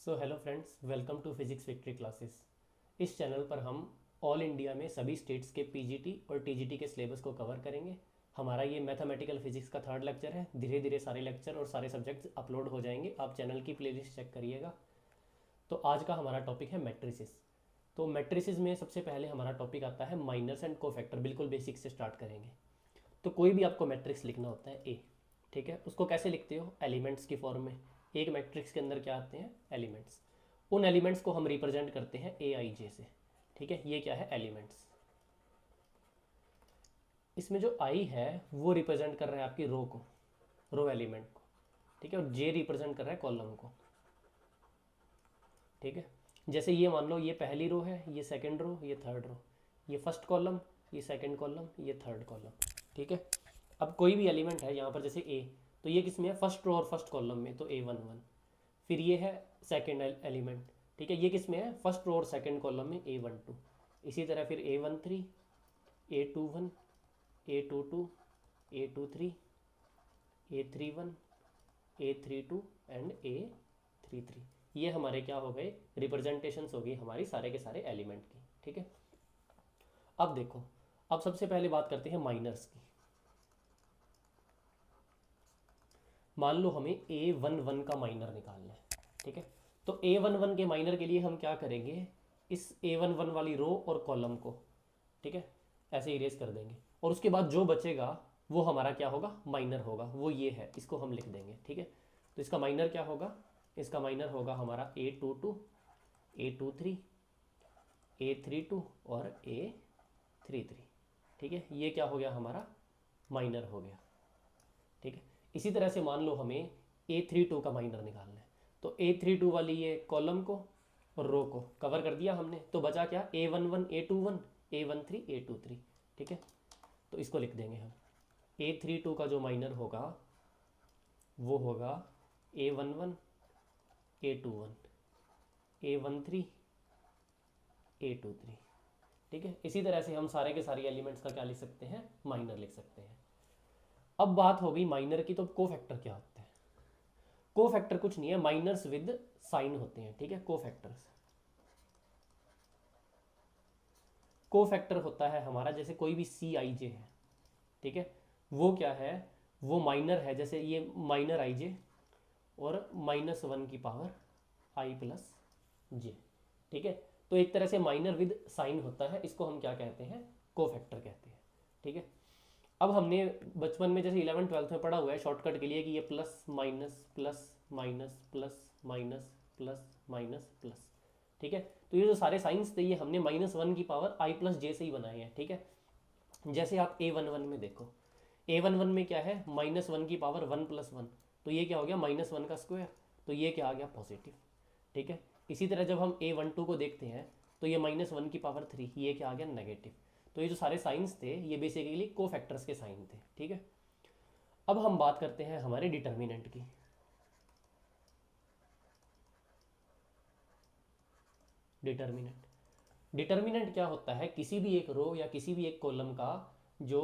So hello friends, welcome to physics victory classes. इस channel पर हम ऑल इंडिया में सभी स्टेट्स के पीजीटी और टीजीटी के सिलेबस को कवर करेंगे। हमारा ये मैथमेटिकल फिजिक्स का थर्ड लेक्चर है। धीरे धीरे सारे लेक्चर और सारे सब्जेक्ट्स अपलोड हो जाएंगे, आप चैनल की प्लेलिस्ट चेक करिएगा। तो आज का हमारा टॉपिक है मैट्रिसेस। तो मैट्रिसेस में सबसे पहले हमारा टॉपिक आता है माइनर्स एंड कोफैक्टर। बिल्कुल बेसिक से स्टार्ट करेंगे। तो कोई भी आपको मैट्रिक्स लिखना होता है ए, ठीक है, उसको कैसे लिखते हो? एलिमेंट्स की फॉर्म में। एक मैट्रिक्स के अंदर क्या आते हैं? एलिमेंट्स। उन एलिमेंट्स को हम रिप्रेजेंट करते हैं ए आई जे से, ठीक है। ये क्या है? एलिमेंट्स। इसमें जो आई है वो रिप्रेजेंट कर रहा है आपकी रो को, रो एलिमेंट को, ठीक है। और जे रिप्रेजेंट कर रहा है कॉलम को, ठीक है। जैसे ये मान लो, ये पहली रो है, ये सेकंड रो, ये थर्ड रो, ये फर्स्ट कॉलम, ये सेकंड कॉलम, ये थर्ड कॉलम, ठीक है। अब कोई भी एलिमेंट है यहाँ पर, जैसे ए, तो ये किस में है? फर्स्ट रो और फर्स्ट कॉलम में, तो ए वन वन। फिर ये है सेकंड एलिमेंट, ठीक है, ये किस में है? फर्स्ट रो और सेकंड कॉलम में, ए वन टू। इसी तरह फिर A one three, A two one, A two two, A two three, A three one, A three two and A three three. ये हमारे क्या हो गए? रिप्रेजेंटेशंस हो गई हमारी सारे के सारे एलिमेंट की, ठीक है। अब देखो, अब सबसे पहले बात करते हैं माइनर्स की। मान लो हमें ए वन वन का माइनर निकालना है, ठीक है। तो ए वन वन के माइनर के लिए हम क्या करेंगे? इस ए वन वन वाली रो और कॉलम को, ठीक है, ऐसे इरेज कर देंगे। और उसके बाद जो बचेगा वो हमारा क्या होगा? माइनर होगा। वो ये है, इसको हम लिख देंगे, ठीक है। तो इसका माइनर क्या होगा? इसका माइनर होगा हमारा A two two, A two three, A three two और ए थ्री थ्री, ठीक है। ये क्या हो गया? हमारा माइनर हो गया, ठीक है। इसी तरह से मान लो हमें ए थ्री टू का माइनर निकालना है, तो ए थ्री टू वाली ये कॉलम को और रो को कवर कर दिया हमने, तो बचा क्या? A one one, A two one, A one three, A two three, ठीक है। तो इसको लिख देंगे हम। ए थ्री टू का जो माइनर होगा वो होगा A one one, A two one, A one three, A two three, ठीक है। इसी तरह से हम सारे के सारे एलिमेंट्स का क्या लिख सकते हैं? माइनर लिख सकते हैं। अब बात हो गई माइनर की, तो को फैक्टर क्या होता है? को फैक्टर कुछ नहीं है, माइनर्स विद साइन होते हैं, ठीक है। को फैक्टर्स, को फैक्टर होता है हमारा, जैसे कोई भी सी आई जे है, ठीक है, वो क्या है? वो माइनर है। जैसे ये माइनर आई जे और माइनस वन की पावर आई प्लस जे, ठीक है। तो एक तरह से माइनर विद साइन होता है, इसको हम क्या कहते हैं? को फैक्टर कहते हैं, ठीक है। अब हमने बचपन में जैसे 11 ट्वेल्थ में पढ़ा हुआ है शॉर्टकट के लिए कि ये plus minus plus minus plus minus plus minus plus, ठीक है। तो ये जो सारे साइंस थे ये हमने माइनस वन की पावर आई प्लस जे से ही बनाए हैं, ठीक है। जैसे आप ए वन वन में देखो, ए वन वन में क्या है? माइनस वन की पावर वन प्लस वन, तो ये क्या हो गया? माइनस वन का स्क्वायर, तो ये क्या आ गया? पॉजिटिव, ठीक है। इसी तरह जब हम ए वन टू को देखते हैं तो ये माइनस वन की पावर थ्री, ये क्या आ गया? नेगेटिव। तो ये जो सारे साइंस थे ये बेसिकली को फैक्टर्स के साइन थे, ठीक है। अब हम बात करते हैं हमारे डिटर्मिनेंट की। डिटर्मिनेंट, डिटर्मिनेंट क्या होता है? किसी भी एक रो या किसी भी एक कॉलम का जो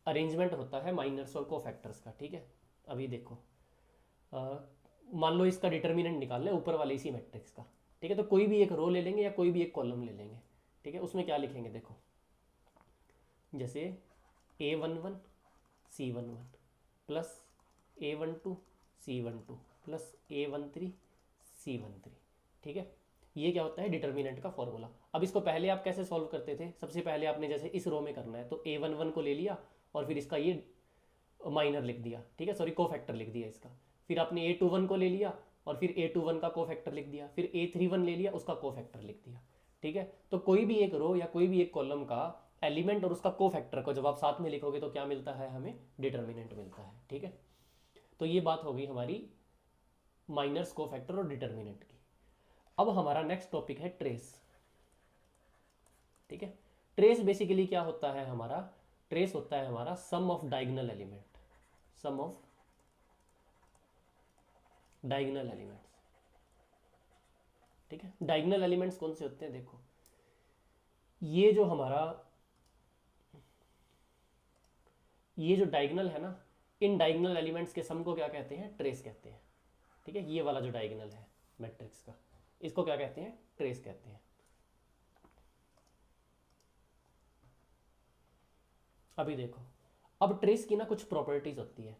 अरेंजमेंट होता है माइनर्स और को फैक्टर्स का, ठीक है। अभी देखो, अ, मान लो इसका डिटर्मिनेंट निकालना है ऊपर वाले इसी मैट्रिक्स का, ठीक है। तो कोई भी एक रो ले लेंगे या कोई भी एक कॉलम ले लेंगे, ठीक है। उसमें क्या लिखेंगे? देखो, जैसे ए वन वन, सी वन वन प्लस ए वन टू, सी वन टू प्लस ए वन थ्री, सी वन थ्री, ठीक है। ये क्या होता है? डिटर्मिनेंट का फॉर्मूला। अब इसको पहले आप कैसे सॉल्व करते थे? सबसे पहले आपने जैसे इस रो में करना है तो ए वन वन को ले लिया और फिर इसका ये माइनर लिख दिया, ठीक है, सॉरी को फैक्टर लिख दिया इसका। फिर आपने ए टू वन को ले लिया और फिर ए टू वन का को फैक्टर लिख दिया, फिर ए थ्री वन ले लिया, उसका को फैक्टर लिख दिया, ठीक है। तो कोई भी एक रो या कोई भी एक कॉलम का एलिमेंट और उसका को फैक्टर को जब आप साथ में लिखोगे तो क्या मिलता है? हमें डिटर्मिनेंट मिलता है, ठीक है। तो ये बात हो गई हमारी माइनर्स, को फैक्टर और डिटर्मिनेंट की। अब हमारा नेक्स्ट टॉपिक है ट्रेस, ठीक है। ट्रेस बेसिकली क्या होता है हमारा? ट्रेस होता है हमारा sum of diagonal element, sum of diagonal elements, ठीक है। डायगोनल एलिमेंट्स कौन से होते हैं? देखो, ये जो हमारा ये जो डायगोनल है ना, इन डायगोनल एलिमेंट्स के सम को क्या कहते हैं? ट्रेस कहते हैं, ठीक है। ये वाला जो डायगोनल है मैट्रिक्स का, इसको क्या कहते हैं, ट्रेस कहते हैं। अभी देखो, अब ट्रेस की ना कुछ प्रॉपर्टीज होती है।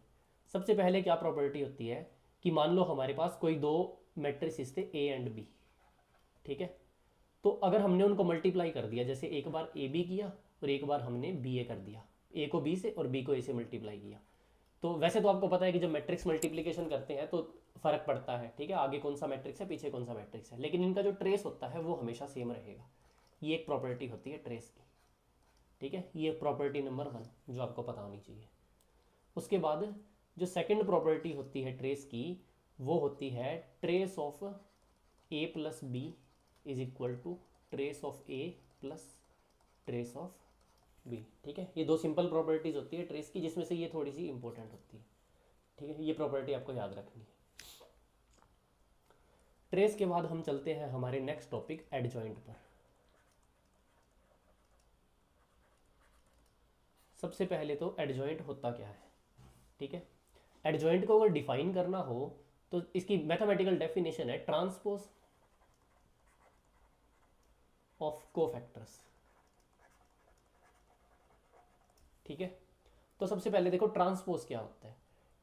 सबसे पहले क्या प्रॉपर्टी होती है कि मान लो हमारे पास कोई दो मैट्रिसेस थे ए एंड बी, ठीक है। तो अगर हमने उनको मल्टीप्लाई कर दिया, जैसे एक बार ए बी किया और एक बार हमने बी ए कर दिया, ए को बी से और बी को ए से मल्टीप्लाई किया, तो वैसे तो आपको पता है कि जब मैट्रिक्स मल्टीप्लिकेशन करते हैं तो फर्क पड़ता है, ठीक है, आगे कौन सा मैट्रिक्स है पीछे कौन सा मैट्रिक्स है, लेकिन इनका जो ट्रेस होता है वो हमेशा सेम रहेगा। ये एक प्रॉपर्टी होती है ट्रेस की, ठीक है। ये प्रॉपर्टी नंबर 1 जो आपको पता होनी चाहिए। उसके बाद जो सेकंड प्रॉपर्टी होती है ट्रेस की, वो होती है trace of a plus b is equal to trace of a plus trace of b, ठीक है। ये दो सिंपल प्रॉपर्टीज होती है ट्रेस की, जिसमें से ये थोड़ी सी इंपॉर्टेंट होती है, ठीक है। ये प्रॉपर्टी आपको याद रखनी है। ट्रेस के बाद हम चलते हैं हमारे नेक्स्ट टॉपिक एडजॉइंट पर। सबसे पहले तो एडजॉइंट होता क्या है, ठीक है। एडजॉइंट को अगर डिफाइन करना हो तो इसकी मैथमेटिकल डेफिनेशन है ट्रांसपोज ऑफ कोफैक्टर्स, ठीक है। तो सबसे पहले देखो ट्रांसपोज क्या होता है।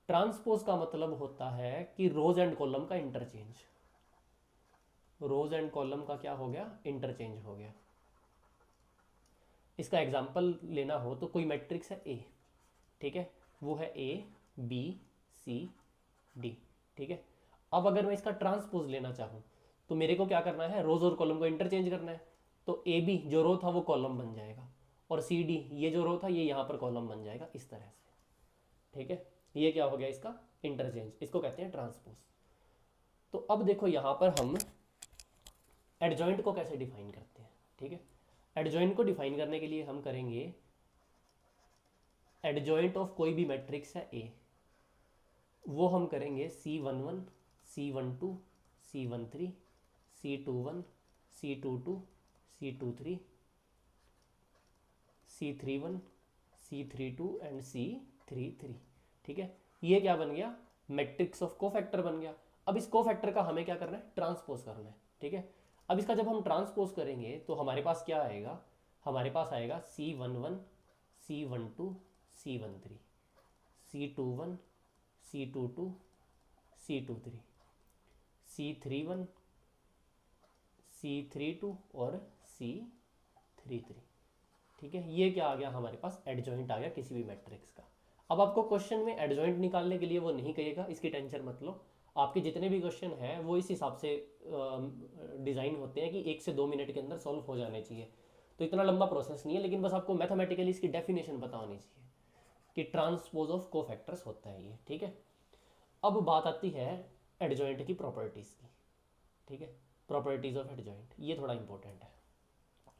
ट्रांसपोज का मतलब होता है कि रोज एंड कॉलम का इंटरचेंज। रोज एंड कॉलम का क्या हो गया, इंटरचेंज हो गया। इसका एग्जांपल लेना हो तो कोई मैट्रिक्स है ए, ठीक है, वो है ए बी सी डी, ठीक है। अब अगर मैं इसका ट्रांसपोज लेना चाहूँ तो मेरे को क्या करना है, रोज और कॉलम को इंटरचेंज करना है। तो ए बी जो रो था वो कॉलम बन जाएगा, और सी डी ये जो रो था ये यहाँ पर कॉलम बन जाएगा, इस तरह से, ठीक है। ये क्या हो गया इसका इंटरचेंज, इसको कहते हैं ट्रांसपोज। तो अब देखो यहाँ पर हम एडजॉइंट को कैसे डिफाइन करते हैं, ठीक है। एडजॉइंट को डिफाइन करने के लिए हम करेंगे एडजॉइंट ऑफ कोई भी मैट्रिक्स है ए, वो हम करेंगे C11 C12 C13 C21 C22 C23 C31 C32 and C33, ठीक है। ये क्या बन गया, मैट्रिक्स ऑफ कोफैक्टर बन गया। अब इस कोफैक्टर का हमें क्या करना है, ट्रांसपोज करना है, ठीक है। अब इसका जब हम ट्रांसपोज करेंगे तो हमारे पास क्या आएगा, हमारे पास आएगा C11 C12 C13 C21 C22 C23 C31 C32 और C33, ठीक है। ये क्या आ गया हमारे पास, एडजॉइंट आ गया किसी भी मैट्रिक्स का। अब आपको क्वेश्चन में एडजॉइंट निकालने के लिए वो नहीं कहेगा, इसकी टेंशन मत लो। आपके जितने भी क्वेश्चन हैं वो इस हिसाब से डिज़ाइन होते हैं कि 1 से 2 मिनट के अंदर सॉल्व हो जाने चाहिए। तो इतना लंबा प्रोसेस नहीं है, लेकिन बस आपको मैथमेटिकली इसकी डेफिनेशन पता होनी चाहिए कि ट्रांसपोज ऑफ कोफैक्टर्स होता है ये, ठीक है। अब बात आती है एडजॉइंट की प्रॉपर्टीज़ की, ठीक है। प्रॉपर्टीज़ ऑफ एडजॉइंट, ये थोड़ा इंपॉर्टेंट है।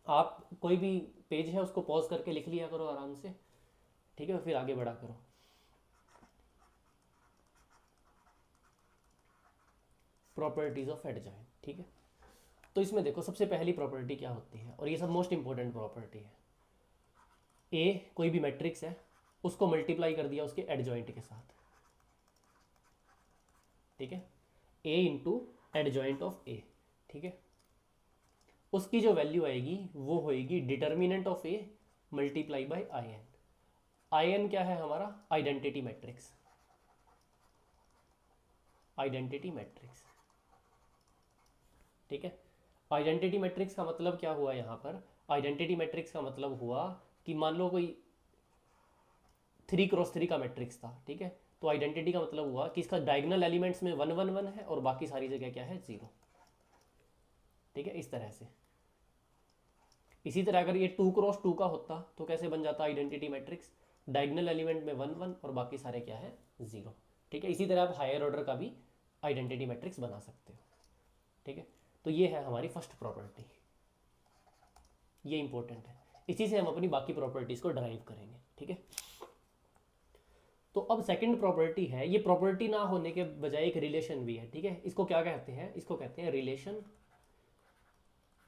आप कोई भी पेज है उसको पॉज करके लिख लिया करो आराम से, ठीक है, फिर आगे बढ़ा करो। प्रॉपर्टीज ऑफ एडजॉइंट, ठीक है। तो इसमें देखो सबसे पहली प्रॉपर्टी क्या होती है, और ये सब मोस्ट इंपॉर्टेंट प्रॉपर्टी है। ए कोई भी मैट्रिक्स है, उसको मल्टीप्लाई कर दिया उसके एडजॉइंट के साथ, ठीक है। A into adjoint of a, ठीक है। उसकी जो वैल्यू आएगी वो होएगी determinant of a multiply by I n. I n क्या है हमारा, आइडेंटिटी मैट्रिक्स, आइडेंटिटी मैट्रिक्स, ठीक है। आइडेंटिटी मैट्रिक्स का मतलब क्या हुआ यहाँ पर, आइडेंटिटी मैट्रिक्स का मतलब हुआ कि मान लो कोई 3x3 का मैट्रिक्स था, ठीक है। तो आइडेंटिटी का मतलब हुआ कि इसका डायगोनल एलिमेंट्स में 1 1 1 है और बाकी सारी जगह क्या है 0, ठीक है, इस तरह से। इसी तरह अगर ये 2x2 का होता तो कैसे बन जाता आइडेंटिटी मैट्रिक्स, डायगोनल एलिमेंट में 1 1 और बाकी सारे क्या है 0, ठीक है। इसी तरह आप हायर ऑर्डर का भी आइडेंटिटी मैट्रिक्स बना सकते हो, ठीक है। तो ये है हमारी फर्स्ट प्रॉपर्टी, ये इंपॉर्टेंट है। इसी से हम अपनी बाकी प्रॉपर्टीज को ड्राइव करेंगे, ठीक है। तो अब सेकंड प्रॉपर्टी है, ये प्रॉपर्टी ना होने के बजाय एक रिलेशन भी है, ठीक है। इसको क्या कहते हैं, इसको कहते हैं relation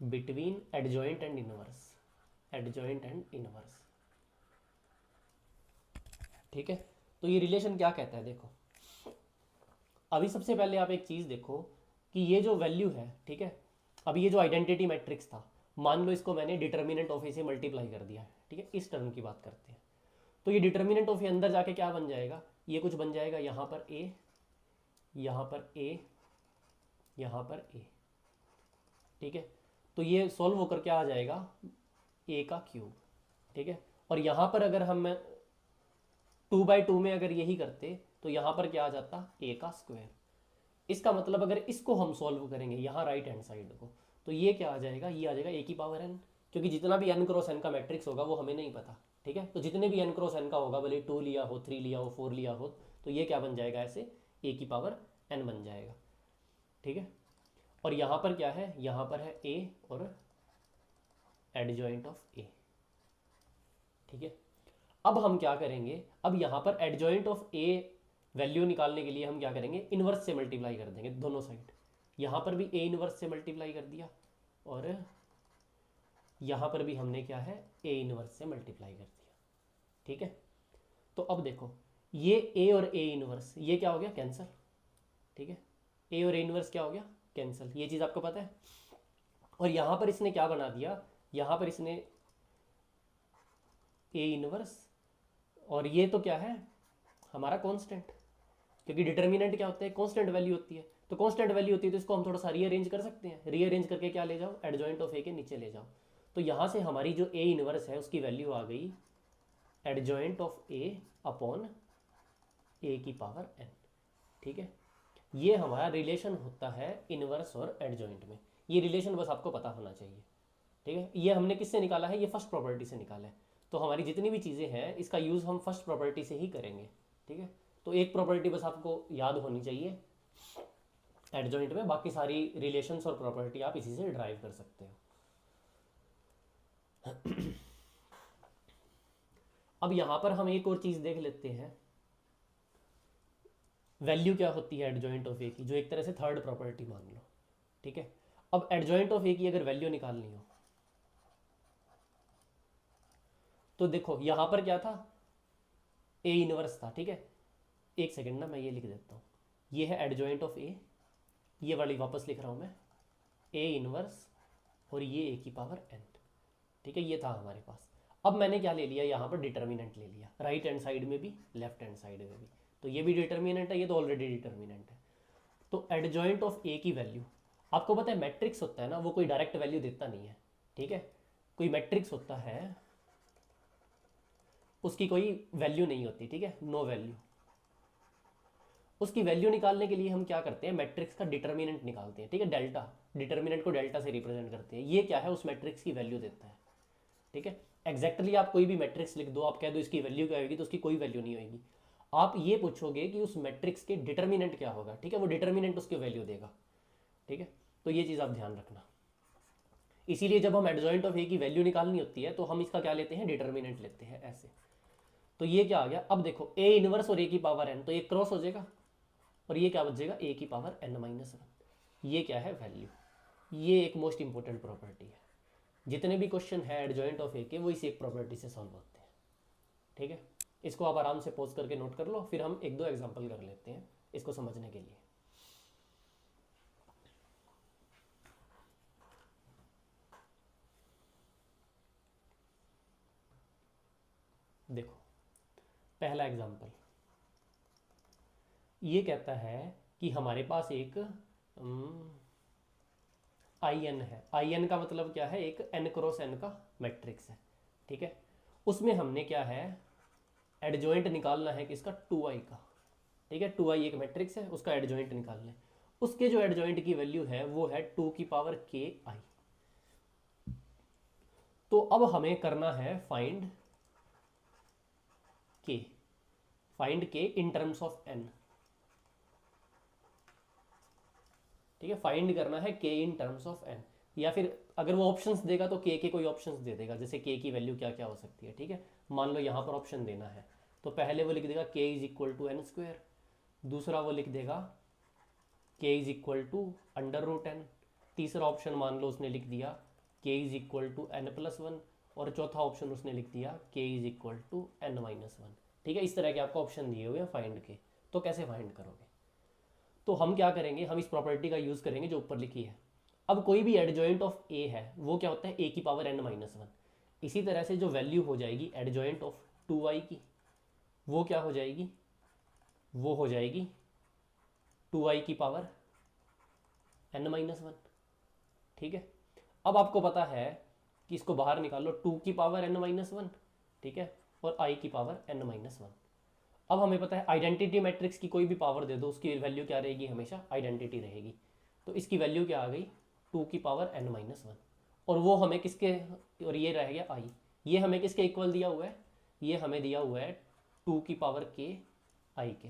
between adjoint and inverse, adjoint and inverse, ठीक है। तो ये रिलेशन क्या कहता है, देखो अभी सबसे पहले आप एक चीज देखो कि ये जो वैल्यू है, ठीक है, अब ये जो आइडेंटिटी मैट्रिक्स था, मान लो इसको मैंने डिटर्मिनेंट ऑफ ए से मल्टीप्लाई कर दिया है, ठीक है, इस टर्म की बात करते हैं। तो ये डिटर्मिनेंट ऑफ ए अंदर जाके क्या बन जाएगा, ये कुछ बन जाएगा, यहाँ पर ए, यहाँ पर ए, यहाँ पर ए, ठीक है। तो ये सॉल्व होकर क्या आ जाएगा, ए का क्यूब, ठीक है। और यहाँ पर अगर हम 2/2 में अगर यही करते तो यहाँ पर क्या आ जाता, ए का स्क्वायर। इसका मतलब अगर इसको हम सॉल्व करेंगे यहाँ राइट हैंड साइड को, तो ये क्या आ जाएगा, ये आ जाएगा ए की पावर एन, क्योंकि जितना भी एन क्रॉस एन का मैट्रिक्स होगा वो हमें नहीं पता, ठीक है। तो जितने भी एन क्रॉस एन का होगा, भले 2 लिया हो, 3 लिया हो, 4 लिया हो, तो ये क्या बन जाएगा, ऐसे ए की पावर एन बन जाएगा, ठीक है। और यहाँ पर क्या है, यहाँ पर है ए और एडजॉइंट ऑफ ए, ठीक है। अब हम क्या करेंगे, अब यहाँ पर एडजॉइंट ऑफ ए वैल्यू निकालने के लिए हम क्या करेंगे, इन्वर्स से मल्टीप्लाई कर देंगे दोनों साइड। यहाँ पर भी ए इन्वर्स से मल्टीप्लाई कर दिया और यहाँ पर भी हमने क्या है, ए इन्वर्स से मल्टीप्लाई कर दिया, ठीक है। तो अब देखो, ये ए और ए इन्वर्स ये क्या हो गया, कैंसिल, ठीक है। ए और ए इन्वर्स क्या हो गया, कैंसिल, ये चीज़ आपको पता है। और यहाँ पर इसने क्या बना दिया, यहाँ पर इसने ए इन्वर्स, और ये तो क्या है हमारा कांस्टेंट, क्योंकि डिटर्मिनेंट क्या होता है, कांस्टेंट वैल्यू होती है। तो कांस्टेंट वैल्यू होती है तो इसको हम थोड़ा सा रीअरेंज कर सकते हैं, रीअरेंज करके क्या ले जाओ, एडजॉइंट ऑफ ए के नीचे ले जाओ। तो यहाँ से हमारी जो ए इन्वर्स है उसकी वैल्यू आ गई एडजॉइंट ऑफ ए अपॉन ए की पावर एन, ठीक है। ये हमारा रिलेशन होता है इन्वर्स और एडजॉइंट में, ये रिलेशन बस आपको पता होना चाहिए, ठीक है। ये हमने किससे निकाला है, ये फर्स्ट प्रॉपर्टी से निकाला है। तो हमारी जितनी भी चीज़ें हैं इसका यूज़ हम फर्स्ट प्रॉपर्टी से ही करेंगे, ठीक है। तो एक प्रॉपर्टी बस आपको याद होनी चाहिए एडजॉइंट में, बाकी सारी रिलेशंस और प्रॉपर्टी आप इसी से ड्राइव कर सकते हो। अब यहाँ पर हम एक और चीज़ देख लेते हैं, वैल्यू क्या होती है एडजॉइंट ऑफ ए की, जो एक तरह से थर्ड प्रॉपर्टी मान लो, ठीक है। अब एडजॉइंट ऑफ ए की अगर वैल्यू निकालनी हो तो देखो यहाँ पर क्या था, ए इनवर्स था, ठीक है। एक सेकंड ना, मैं ये लिख देता हूँ, ये है एडजॉइंट ऑफ ए, ये वाली वापस लिख रहा हूँ मैं, ए इनवर्स और ये ए की पावर एन, ठीक है, ये था हमारे पास। अब मैंने क्या ले लिया, यहाँ पर डिटर्मिनेंट ले लिया, राइट हैंड साइड में भी लेफ्ट हैंड साइड में भी। तो ये भी डिटर्मिनेंट है, ये तो ऑलरेडी डिटर्मिनेंट है। तो एडजॉइंट ऑफ ए की वैल्यू, आपको पता है मैट्रिक्स होता है ना, वो कोई डायरेक्ट वैल्यू देता नहीं है, ठीक है। कोई मैट्रिक्स होता है उसकी कोई वैल्यू नहीं होती, ठीक है, नो वैल्यू। उसकी वैल्यू निकालने के लिए हम क्या करते हैं, मैट्रिक्स का डिटर्मिनेंट निकालते हैं, ठीक है, डेल्टा, डिटर्मिनेंट को डेल्टा से रिप्रेजेंट करते हैं। ये क्या है, उस मैट्रिक्स की वैल्यू देता है, ठीक है। एग्जैक्टली आप कोई भी मैट्रिक्स लिख दो, आप कह दो इसकी वैल्यू क्या होगी, तो उसकी कोई वैल्यू नहीं होगी। आप ये पूछोगे कि उस मैट्रिक्स के डिटर्मिनेंट क्या होगा, ठीक है, वो डिटर्मिनेंट उसकी वैल्यू देगा, ठीक है। तो ये चीज़ आप ध्यान रखना। इसीलिए जब हम एडजॉइंट ऑफ ए की वैल्यू निकालनी होती है तो हम इसका क्या लेते हैं, डिटर्मिनेंट लेते हैं, ऐसे। तो ये क्या आ गया, अब देखो ए इनवर्स और ए की पावर एन, तो ये क्रॉस हो जाएगा और ये क्या बचेगा, ए की पावर एन माइनस वन। ये क्या है, वैल्यू। ये एक मोस्ट इंपॉर्टेंट प्रॉपर्टी है, जितने भी क्वेश्चन है एडजॉइंट ऑफ ए के वो इस एक प्रॉपर्टी से सॉल्व होते हैं, ठीक है। इसको आप आराम से पॉज करके नोट कर लो, फिर हम एक दो एग्जांपल कर लेते हैं इसको समझने के लिए। देखो पहला एग्जांपल ये कहता है कि हमारे पास एक आई एन है। आई एन का मतलब क्या है, एक एन क्रॉस एन का मैट्रिक्स है, ठीक है। उसमें हमने क्या है, एडजॉइंट निकालना है किसका, 2i का, ठीक है। 2i एक मैट्रिक्स है, उसका एडजॉइंट निकालना है। उसके जो एडजॉइंट की वैल्यू है वो है 2 की पावर k i। तो अब हमें करना है find k, find k in terms of n, ठीक है। फाइंड करना है k in terms of n, या फिर अगर वो ऑप्शंस देगा तो k के कोई ऑप्शंस दे देगा, जैसे k की वैल्यू क्या क्या हो सकती है, ठीक है। मान लो यहाँ पर ऑप्शन देना है तो पहले वो लिख देगा k is equal to n square, दूसरा वो लिख देगा k is equal to under root n, तीसरा ऑप्शन मान लो उसने लिख दिया k is equal to n plus one, और चौथा ऑप्शन उसने लिख दिया k is equal to n minus one, ठीक है। इस तरह के आपको ऑप्शन दिए हुए हैं फाइंड के। तो कैसे फाइंड करोगे, तो हम क्या करेंगे, हम इस प्रॉपर्टी का यूज़ करेंगे जो ऊपर लिखी है। अब कोई भी एडजॉइंट ऑफ ए है वो क्या होता है, ए की पावर n माइनस वन। इसी तरह से जो वैल्यू हो जाएगी एडजॉइंट ऑफ 2y की, वो क्या हो जाएगी, वो हो जाएगी 2y की पावर n माइनस वन। ठीक है, अब आपको पता है कि इसको बाहर निकालो, 2 की पावर n माइनस वन, ठीक है, और i की पावर n माइनस वन। अब हमें पता है आइडेंटिटी मैट्रिक्स की कोई भी पावर दे दो उसकी वैल्यू क्या रहेगी, हमेशा आइडेंटिटी रहेगी। तो इसकी वैल्यू क्या आ गई, 2 की पावर n माइनस वन। और वो हमें किसके, और ये रह गया i, ये हमें किसके इक्वल दिया हुआ है, ये हमें दिया हुआ है 2 की पावर k i के।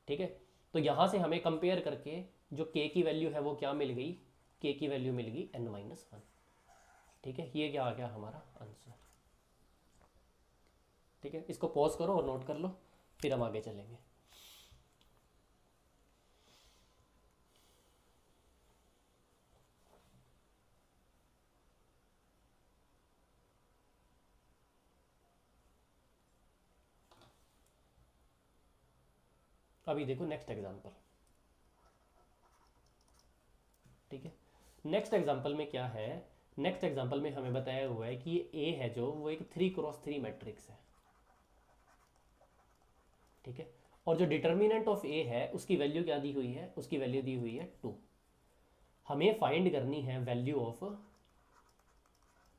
ठीक है, तो यहाँ से हमें कंपेयर करके जो k की वैल्यू है वो क्या मिल गई, k की वैल्यू मिल गई n माइनस वन। ठीक है, ये क्या आ गया हमारा आंसर। ठीक है, इसको पॉज करो और नोट कर लो, फिर हम आगे चलेंगे। अभी देखो नेक्स्ट एग्जांपल। ठीक है, नेक्स्ट एग्जांपल में क्या है, नेक्स्ट एग्जांपल में हमें बताया हुआ है कि ये ए है जो वो एक 3x3 मैट्रिक्स है। ठीक है, और जो डिटर्मिनेंट ऑफ ए है उसकी वैल्यू क्या दी हुई है, उसकी वैल्यू दी हुई है 2। हमें फाइंड करनी है value of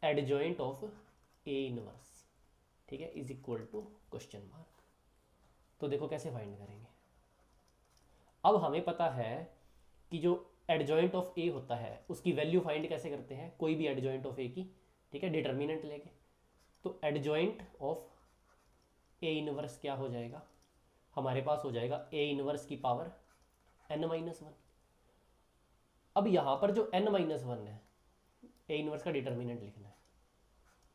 adjoint of A inverse. ठीक है, is equal to question mark. तो देखो कैसे फाइंड करेंगे। अब हमें पता है कि जो एडजॉइंट ऑफ ए होता है उसकी वैल्यू फाइंड कैसे करते हैं, कोई भी एडजॉइंट ऑफ ए की। ठीक है, डिटर्मिनेंट लेके, तो एडजॉइंट ऑफ ए इनवर्स क्या हो जाएगा, हमारे पास हो जाएगा ए इनवर्स की पावर n माइनस वन। अब यहाँ पर जो n माइनस वन है, ए इनवर्स का डिटर्मिनेंट लिखना है।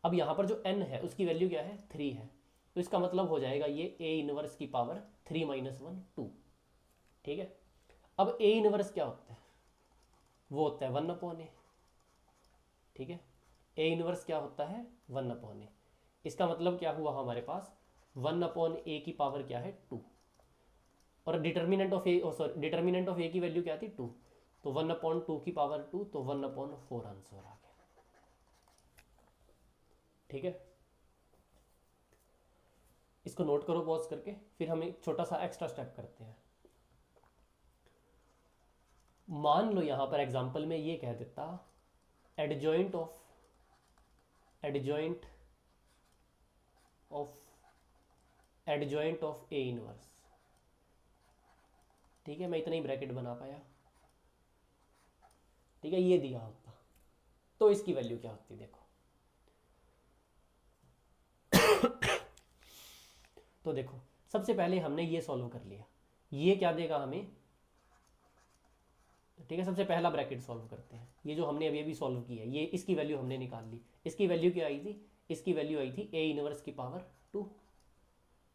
अब यहाँ पर जो n है उसकी वैल्यू क्या है, 3 है, तो इसका मतलब हो जाएगा ये ए इनवर्स की पावर 3 माइनस वन 2। ठीक है, अब ए इनवर्स क्या होता है, वो होता है 1/a। ठीक है, ए इनवर्स क्या होता है, 1/a। इसका मतलब क्या हुआ, हमारे पास 1/a की पावर क्या है, 2। और determinant of A, sorry determinant of A की वैल्यू क्या थी, 2, तो 1/2 की पावर 2, तो 1/4 आंसर आ गया। ठीक है, इसको नोट करो पॉज करके, फिर हम एक छोटा सा एक्स्ट्रा स्टेप करते हैं। मान लो यहां पर एग्जांपल में ये कह देता adjoint of adjoint adjoint of A inverse. ठीक है, मैं इतना ही ब्रैकेट बना पाया। ठीक है, ये दिया होता तो इसकी वैल्यू क्या होती, देखो। तो देखो, सबसे पहले हमने ये सॉल्व कर लिया, ये क्या देगा हमें। ठीक है, सबसे पहला ब्रैकेट सॉल्व करते हैं। ये जो हमने अभी अभी सॉल्व किया, ये इसकी वैल्यू हमने निकाल ली। इसकी वैल्यू क्या आई थी, इसकी वैल्यू आई थी ए इनवर्स की पावर 2।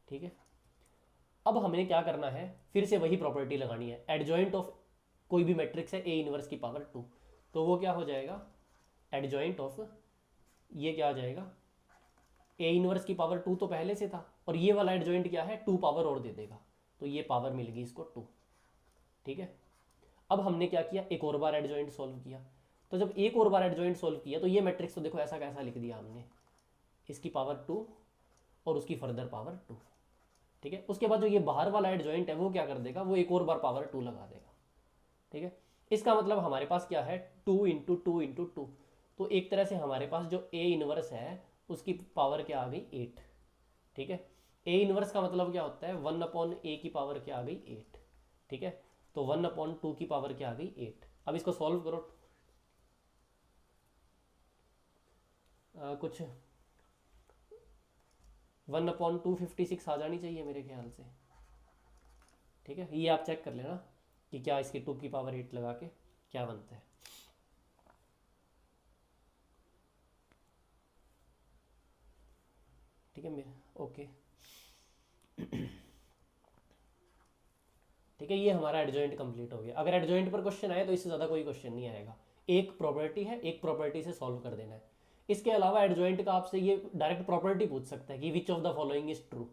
ठीक है, अब हमें क्या करना है, फिर से वही प्रॉपर्टी लगानी है। एडजॉइंट ऑफ कोई भी मैट्रिक्स है ए इनवर्स की पावर 2, तो वो क्या हो जाएगा, एडजॉइंट ऑफ, ये क्या आ जाएगा, ए इनवर्स की पावर 2 तो पहले से था, और ये वाला एडजॉइंट क्या है, 2 पावर और दे देगा, तो ये पावर मिल गई इसको 2। ठीक है, अब हमने क्या किया, एक और बार एडजॉइंट सॉल्व किया। तो जब एक और बार एडजॉइंट सॉल्व किया तो ये मैट्रिक्स तो देखो ऐसा कैसा लिख दिया हमने, इसकी पावर 2 और उसकी फर्दर पावर 2। ठीक है, उसके बाद जो ये बाहर वाला एडजॉइंट है वो क्या कर देगा, वो एक और बार पावर 2 लगा देगा। ठीक है, इसका मतलब हमारे पास क्या है, 2 इंटू 2 इंटू 2। तो एक तरह से हमारे पास जो ए इनवर्स है उसकी पावर क्या आ गई, 8। ठीक है, ए इनवर्स का मतलब क्या होता है, 1/a की पावर क्या आ गई, 8। ठीक है, तो 1/2 की पावर क्या आ गई, 8। अब इसको सॉल्व करो, कुछ 1/256 आ जानी चाहिए मेरे ख्याल से। ठीक है, ये आप चेक कर लेना कि क्या इसके 2 की पावर 8 लगा के क्या बनता है। ठीक है, ओके। ठीक है, ये हमारा एडजॉइंट कंप्लीट हो गया। अगर एडजॉइंट पर क्वेश्चन आए तो इससे ज़्यादा कोई क्वेश्चन नहीं आएगा, एक प्रॉपर्टी है, एक प्रॉपर्टी से सॉल्व कर देना है। इसके अलावा एडजॉइंट का आपसे ये डायरेक्ट प्रॉपर्टी पूछ सकता है कि which of the following is true,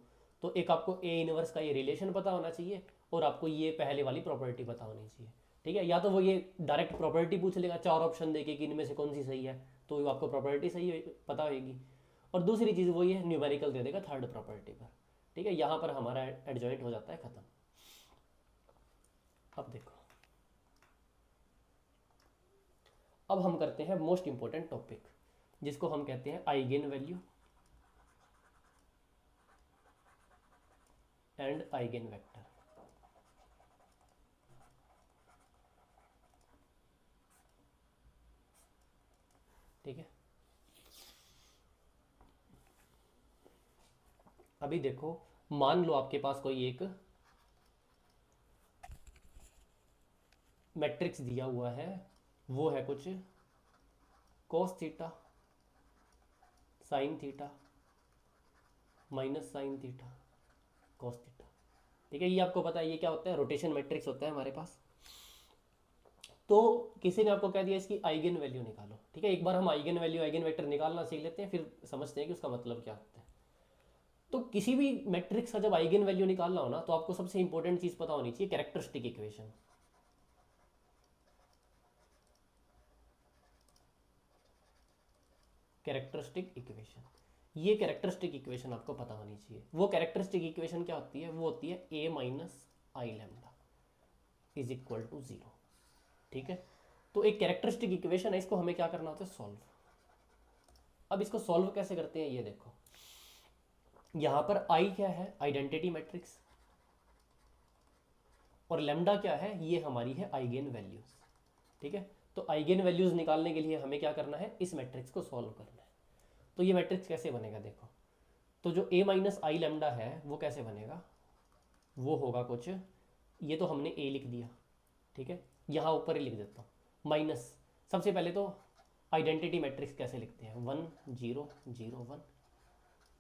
तो एक आपको ए इनवर्स का ये रिलेशन पता होना चाहिए और आपको ये पहले वाली प्रॉपर्टी पता होनी चाहिए, ठीक है। या तो वो ये डायरेक्ट प्रॉपर्टी पूछ लेगा 4 ऑप्शन देके कि इनमें से कौन सी सही है, तो वो आपको प्रॉपर्टी सही पता होगी। और दूसरी चीज़ वो ये न्यूमेरिकल दे देगा थर्ड प्रॉपर्टी पर, ठीक है। यहाँ पर हमारा एडजॉइंट हो जाता है ख़त्म। अब देखो, अब हम करते हैं मोस्ट इंपॉर्टेंट टॉपिक जिसको हम कहते हैं eigen value and eigen vector. ठीक है, अभी देखो, मान लो आपके पास कोई एक मैट्रिक्स दिया हुआ है, वो है कुछ cos theta sine theta minus sine theta cos theta, ठीक है। ये आपको पता है ये क्या होता है, रोटेशन मैट्रिक्स होता है हमारे पास। तो किसी ने आपको कह दिया इसकी आइगन वैल्यू निकालो, ठीक है। एक बार हम आइगन वैल्यू आइगन वेक्टर निकालना सीख लेते हैं, फिर समझते हैं कि उसका मतलब क्या होता है। तो किसी भी मैट्रिक्स का जब आइगन वैल्यू निकालना हो ना, तो आपको सबसे इंपॉर्टेंट चीज पता होनी चाहिए कैरेक्टरिस्टिक इक्वेशन। कैरेक्टरिस्टिक इक्वेशन, ये कैरेक्टरिस्टिक इक्वेशन आपको पता होनी चाहिए। वो कैरेक्टरिस्टिक इक्वेशन क्या होती है, वो होती है a minus I lambda is equal to 0, ठीक है। तो एक कैरेक्टरिस्टिक इक्वेशन है, इसको हमें क्या करना होता है, सॉल्व। अब इसको सॉल्व कैसे करते हैं, ये देखो। यहां पर आई क्या है, आइडेंटिटी मैट्रिक्स, और लैम्डा क्या है, ये हमारी है आइगेन वैल्यूज, ठीक है। तो आइगेन वैल्यूज निकालने के लिए हमें क्या करना है, इस मैट्रिक्स को सॉल्व करना है। तो ये मैट्रिक्स कैसे बनेगा, देखो। तो जो a माइनस आई लैम्डा है वो कैसे बनेगा, वो होगा कुछ, ये तो हमने a लिख दिया, ठीक है। यहाँ ऊपर ही लिख देता हूँ माइनस। सबसे पहले तो आइडेंटिटी मैट्रिक्स कैसे लिखते हैं, 1 0 0 1,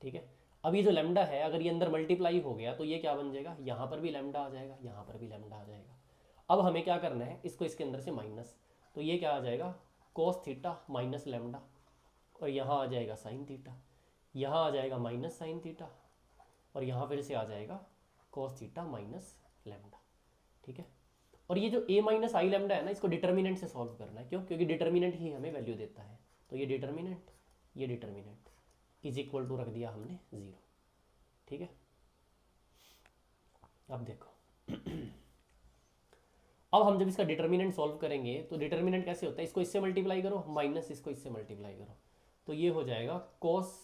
ठीक है। अब ये जो लैम्डा है, अगर ये अंदर मल्टीप्लाई हो गया तो ये क्या बन जाएगा, यहाँ पर भी लैम्डा आ जाएगा, यहाँ पर भी लैम्डा आ जाएगा। अब हमें क्या करना है, इसको इसके अंदर से माइनस, तो ये क्या आ जाएगा, कोस थीटा माइनस लैम्डा, और यहाँ आ जाएगा साइन थीटा, यहाँ आ जाएगा माइनस साइन थीटा, और यहाँ फिर से आ जाएगा कोस थीटा माइनस लैम्डा, ठीक है। और ये जो a माइनस आई लैम्डा है ना, इसको डिटर्मिनेंट से सॉल्व करना है, क्यों, क्योंकि डिटर्मिनेंट ही हमें वैल्यू देता है। तो ये डिटर्मिनेंट इज इक्वल टू रख दिया हमने 0, ठीक है। अब देखो अब हम जब इसका डिटर्मिनेंट सॉल्व करेंगे तो डिटर्मिनेंट कैसे होता है, इसको इससे मल्टीप्लाई करो माइनस इसको इससे मल्टीप्लाई करो, तो ये हो जाएगा कोस